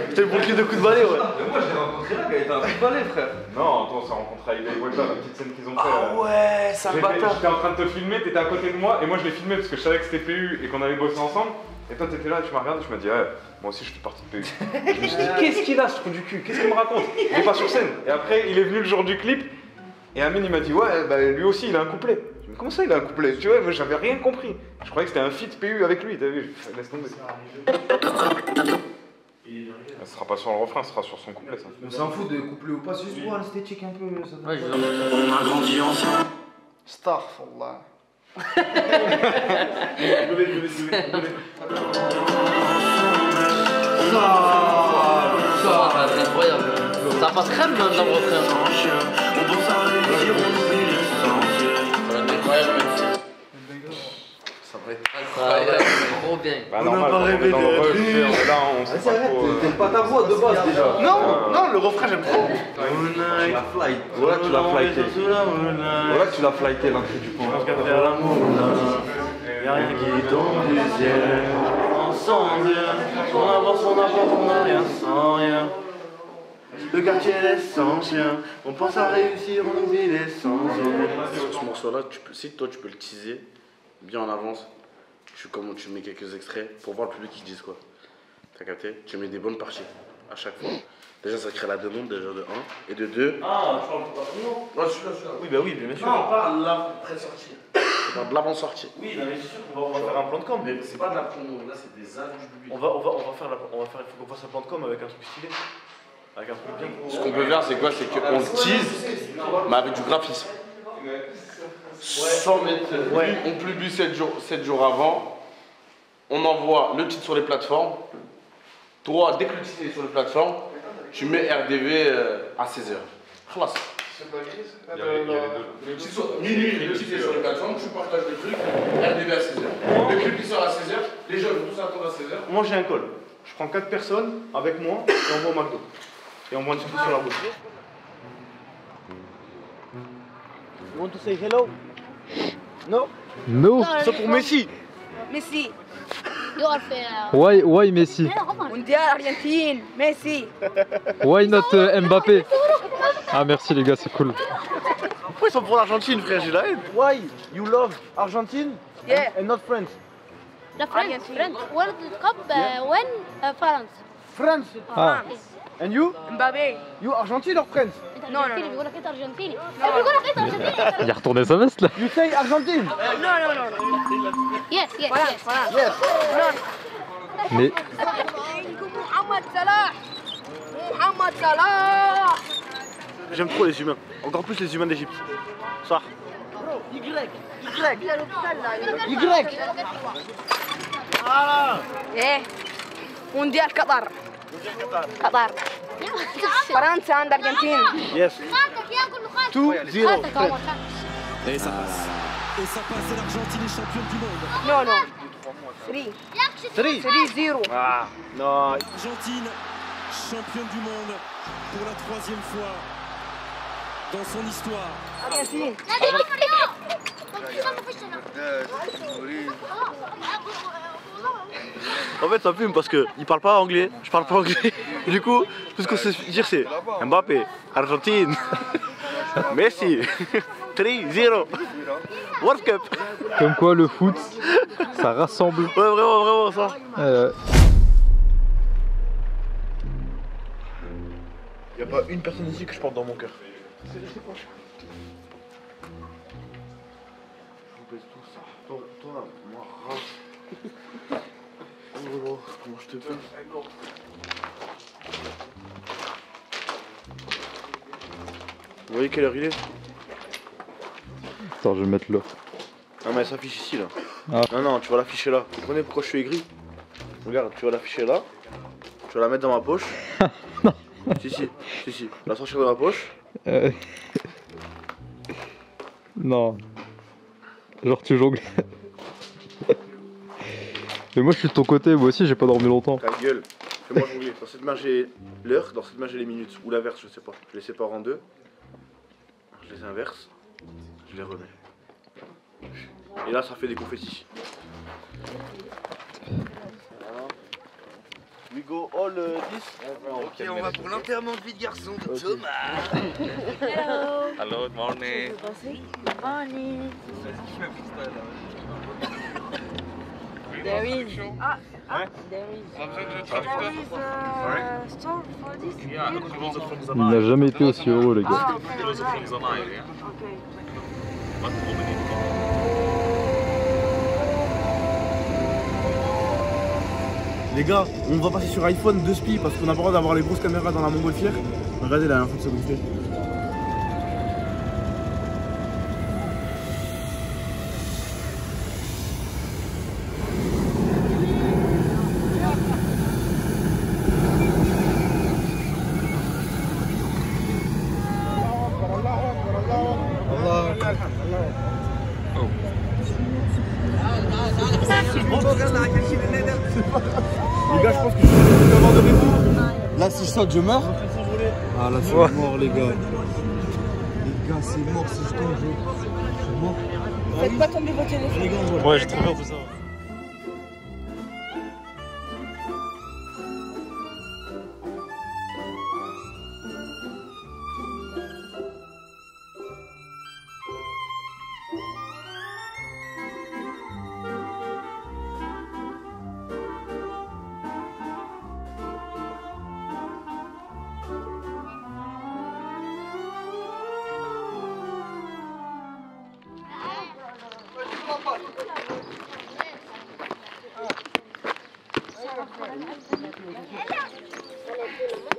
C'était le bouclier de coup de balai, ouais. Mais moi je l'ai rencontré là, quand il était un coup de balai, frère. Non, toi on s'est rencontré avec les Volta, la petite scène qu'ils ont fait. Ah ouais, ça bâtard. J'étais en train de te filmer, t'étais à côté de moi, et moi je l'ai filmé parce que je savais que c'était PU et qu'on allait bosser ensemble. Et toi t'étais là, tu m'as regardé, tu m'as dit ouais, moi aussi je suis parti de PU. Je me suis dit qu'est-ce qu'il a ce trou du cul, qu'est-ce qu'il me raconte? Il est pas sur scène. Et après il est venu le jour du clip, et Amine il m'a dit ouais, bah lui aussi il a un couplet. Je me dis comment ça il a un couplet? Tu vois, moi j'avais rien compris. Je croyais que c'était un feat PU avec lui, t'as vu? Laisse tomber. Ce sera pas sur le refrain, ce sera sur son couplet ça. On s'en fout de couplet ou pas, c'est juste pour l'esthétique un peu. Ouais, on a grandi ensemble. Starfallah. Ça, c'est incroyable. Ça passe crème même dans le refrain. Ça va être incroyable. Trop bien. Bah normal, on est dans le refrain, là on sait pas trop. T'aimes pas ta voix de base déjà? Non, le refrain j'aime trop. Tu l'as flight. Voilà, tu l'as flighté. Voilà, tu l'as flighté l'entrée du pont. Faire l'amour là, y'a rien qui tombe du ciel. Ensemble, on avance, on n'a rien sans rien. Le quartier laisse sans chien, on pense à réussir, on oublie l'essentiel. Sur ce morceau-là, si toi tu peux le teaser bien en avance, tu mets quelques extraits pour voir le public qui disent quoi. T'as capté? Tu mets des bonnes parties à chaque fois. Déjà ça crée la demande déjà de 1 et de 2. Ah, tu parles pas non? Ouais, celui-là. Oui, bah oui, bien sûr. Non, on parle de l'après-sortie. On parle de l'avant-sortie. Oui, non, mais c'est sûr qu'on va faire un plan de com. Mais c'est pas de la promo, là c'est des avis du public. On va faire, il faut qu'on fasse un plan de com avec un truc stylé. Avec un truc bien. Ce qu'on peut faire, c'est quoi? C'est qu'on le tease, mais avec du graphisme. Sans mettre. On publie 7 jours avant. On envoie le titre sur les plateformes. Toi, dès que le titre est sur les plateformes, tu mets RDV à 16h. Classe. Le titre est sur les plateformes, tu partages le truc, RDV à 16h. Le clip sort à 16h, les gens vont tous attendre à 16h. Moi j'ai un call. Je prends 4 personnes avec moi et on va au McDo. Et on voit une surprise sur la route. You want to say hello? No? No. C'est pour Messi. Messi. Why Messi? Mondial Argentine, Messi. Why not Mbappé? Ah merci les gars, c'est cool. Pourquoi ils sont pour l'Argentine, frère? J'ai la haine. Why you love Argentine and not France? The France, World Cup when France. France. Ah. And you? Mbappé. You Argentine or France? Non, بيقول لك انت ارجنتيني بيقول لك انت ارجنتيني Il a retourné sa veste là. You say Argentine? Non. Yes. Yes. Mais Mohamed Salah. J'aime trop les humains. Encore plus les humains d'Égypte. Ça. Y. Voilà. Mondial Qatar. France and Argentine. Yes. 2-0. Et ça passe. Et ça passe, et l'Argentine est championne du monde. Non. 3-0. Ah, non. Argentine, championne du monde pour la 3e fois dans son histoire. Argentine. En fait, ça fume parce qu'il parle pas anglais, je parle pas anglais. Du coup, tout ce qu'on sait dire, c'est Mbappé, Argentine, Messi, 3-0, World Cup. comme quoi le foot, ça rassemble. Ouais, vraiment, ça. Y a pas une personne ici que je porte dans mon cœur. Je vous baisse tout ça. Toi, moi, race. Oh, comment je te baise. Vous voyez quelle heure il est? Attends, je vais mettre là. Non mais elle s'affiche ici là. Ah. Non, tu vas l'afficher là. Vous comprenez pourquoi je suis aigri? Regarde, tu vas l'afficher là. Tu vas la mettre dans ma poche. Si. La sortir de ma poche. Non. Genre tu jongles. Mais moi je suis de ton côté, moi aussi j'ai pas dormi longtemps. Ta gueule. Fais-moi jongler. Dans cette main j'ai l'heure, dans cette main j'ai les minutes. Ou l'inverse, je sais pas. Je les sépare en deux. Je les inverse. Je les remets. Et là ça fait des confettis. We go all this. Ok, on va pour l'enterrement de vie de garçon de Thomas. Hello, good morning. Good morning. There is. Store for this. Il n'a jamais été aussi heureux les gars. Les gars, on va passer sur iPhone 2 spi parce qu'on a pas le droit d'avoir les grosses caméras dans la montgolfière. Regardez là, en train de se gonfler. Les gars, je pense que je vais avoir de retour. Là, si je saute, je meurs. Ah, là, c'est mort, les gars. Les gars, c'est mort. Si je tombe, je suis mort. Faites pas tomber votre téléphone. Ouais, j'ai trop peur de ça.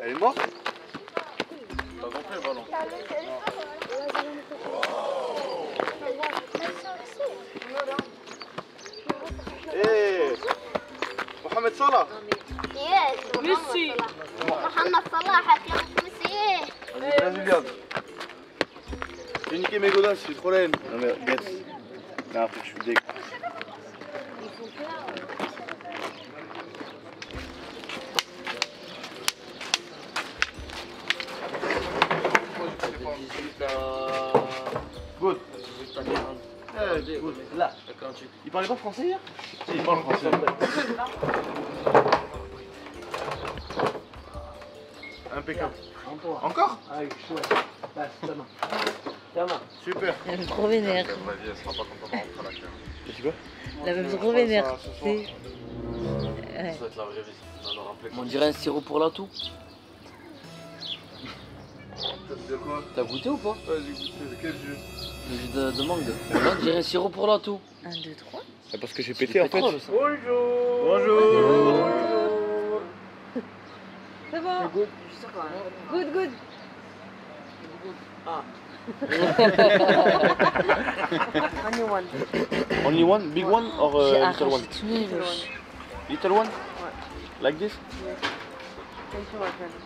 Elle est morte? T'as compris le ballon? Hey, Mohamed Salah. Yes. Messi. Mohamed Salah يا Messi. Brésilien. J'ai niqué mes godasses, je suis trop laine. Non mais bête. Non, après je suis dégueu. Good. Là, il parlait pas français hier? Si, il parle français. Impeccable. Encore? Super. Elle me trop vénère. Elle sera pas contente de rentrer à la crème. Tu quoi? Elle me trop vénère. Ça va être la vraie vie. On dirait un sirop pour la toux. De quoi? T'as goûté ou pas? Ouais, j'ai goûté. De quel jus? Le jus de mangue. Là, on dirait un sirop pour la toux. 1, 2, 3. C'est parce que j'ai pété en fait. Bonjour. Bonjour. C'est bon. Good, good. Ah. Only one. Only one? Big one or J'ai little one? arraché tous mes vœux. Little one? Like this?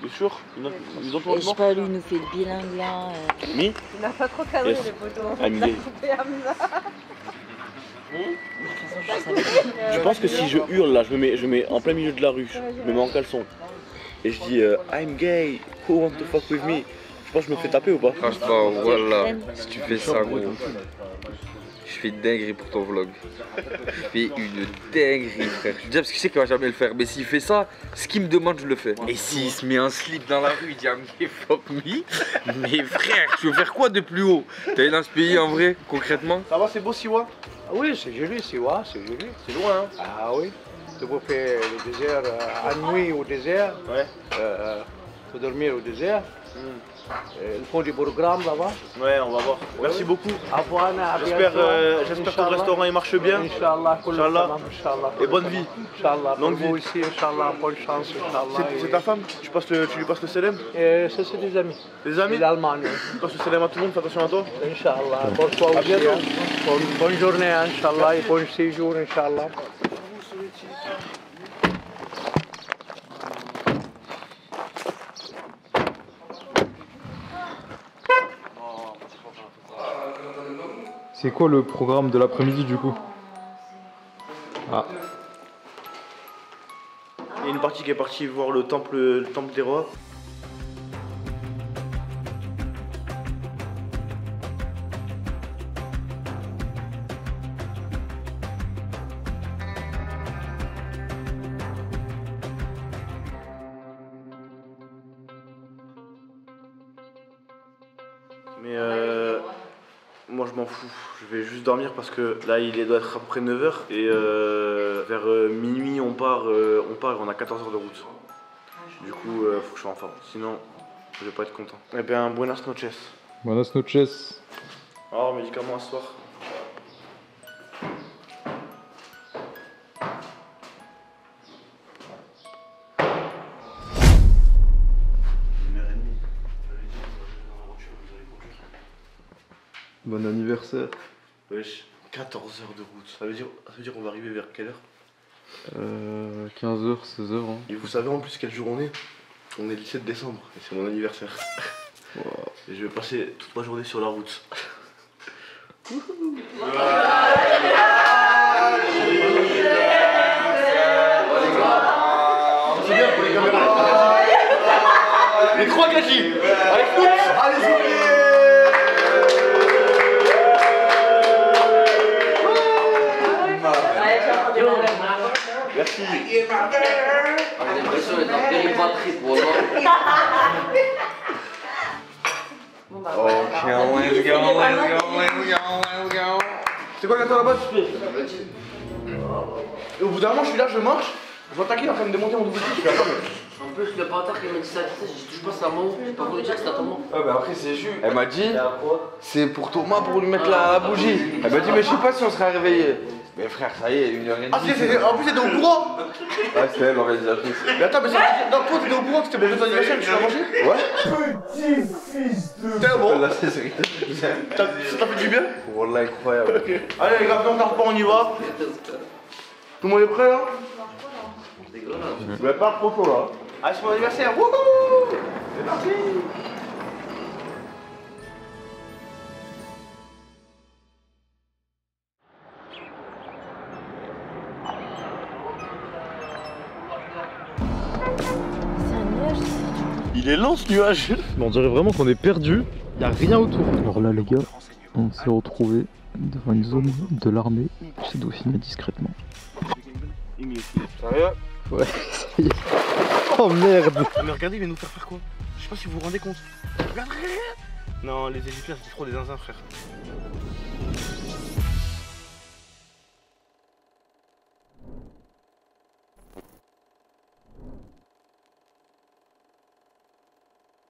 You sure? You don't Et want je sais more? pas, lui, il nous fait le bilingue là. Me? Il n'a pas trop cadré Yes. les photos. I'm gay. Je pense que si je hurle là, je me mets en plein milieu de la rue, je me mets en caleçon et je dis I'm gay, who want to fuck with me? Je pense que je me fais taper ou pas? Franchement, voilà, si tu fais ça, gros, je fais une dinguerie pour ton vlog. Je fais une dinguerie, frère. Je dis parce que je sais qu'il va jamais le faire, mais s'il fait ça, ce qu'il me demande, je le fais. Et s'il se met un slip dans la rue, il dit I'm gay, fuck me. Mais frère, tu veux faire quoi de plus haut? T'es allé dans ce pays en vrai, concrètement? Ça va, c'est beau Siwa? Oui, c'est joli, Siwa, c'est joli. C'est loin, hein? Ah oui, tu peux faire le désert, à nuit au désert, ouais. Tu peux dormir au désert. Ils font des programmes là-bas. Ouais, on va voir. Merci beaucoup. J'espère que ton restaurant il marche bien. Inch'Allah. Et bonne vie. Inch'Allah. Longue vie. Aussi, Inch'Allah, bonne chance. C'est ta femme? Tu lui passes le célèbre? Ça, c'est des amis. Des amis? L'Allemagne. Tu passes le célèbre à tout le monde, fais attention à toi. Inch'Allah. Bonne soirée aussi. Bonne journée, Inch'Allah, et bon séjour, Inch'Allah. C'est quoi le programme de l'après-midi du coup? Ah. Il y a une partie qui est partie voir le temple des rois. Mais moi je m'en fous, je vais juste dormir parce que là il doit être à peu près 9h et vers minuit on part et on a 14 heures de route. Du coup faut que je sois en forme, sinon je vais pas être content. Eh bien buenas noches. Buenas noches. Alors médicaments à ce soir. Bon anniversaire. Wesh, 14 heures de route. Ça veut dire qu'on va arriver vers quelle heure? 15h, 16h. Hein. Et vous savez en plus quel jour on est? On est le 17 décembre et c'est mon anniversaire. Wow. Et je vais passer toute ma journée sur la route. C'est bien pour les caméras. Les 3 gâchis. Allez, foot. Allez, merci. J'ai l'impression d'être en péribatterie pour moi. Ok, let's go. C'est quoi le gâteau là-bas? Et au bout d'un moment, je suis là, je marche, je vois Taki en train de démonter mon double je suis là, En plus, le bâtard qui m'a dit ça, je touche pas sa main, j'ai pas voulu dire que c'était à ton main. Ouais, bah après, c'est jus. Elle m'a dit, c'est pour Thomas pour lui mettre la bougie. Elle m'a dit, mais je sais pas si on sera réveillé. Mais frère, ça y est, 1h30. Ah, en plus, t'étais au courant? Ouais, c'était elle l'organisatrice. Mais attends, mais non, toi, t'étais au courant que c'était mon anniversaire, tu l'as mangé? Ouais. Petit fils de. T'es bon? Là, c'est vrai. Ça t'a fait du bien? Wallah, incroyable. Okay. Allez, les gars, on tarde pas, on y va. Tout le monde est prêt là? Vous n'êtes pas trop chaud là. Allez, c'est mon anniversaire. Wouhou! C'est parti! Il est lent ce nuage. On dirait vraiment qu'on est perdu. Il n'y a rien autour. Alors là les gars, on s'est retrouvés devant une zone de l'armée. J'essaie de filmer discrètement. Sérieux? Ouais, ça y est. Oh merde! Mais regardez, il va nous faire quoi? Je sais pas si vous vous rendez compte. Regarde, regarde! Non, les Égyptiens, c'est trop des zinzins, frère.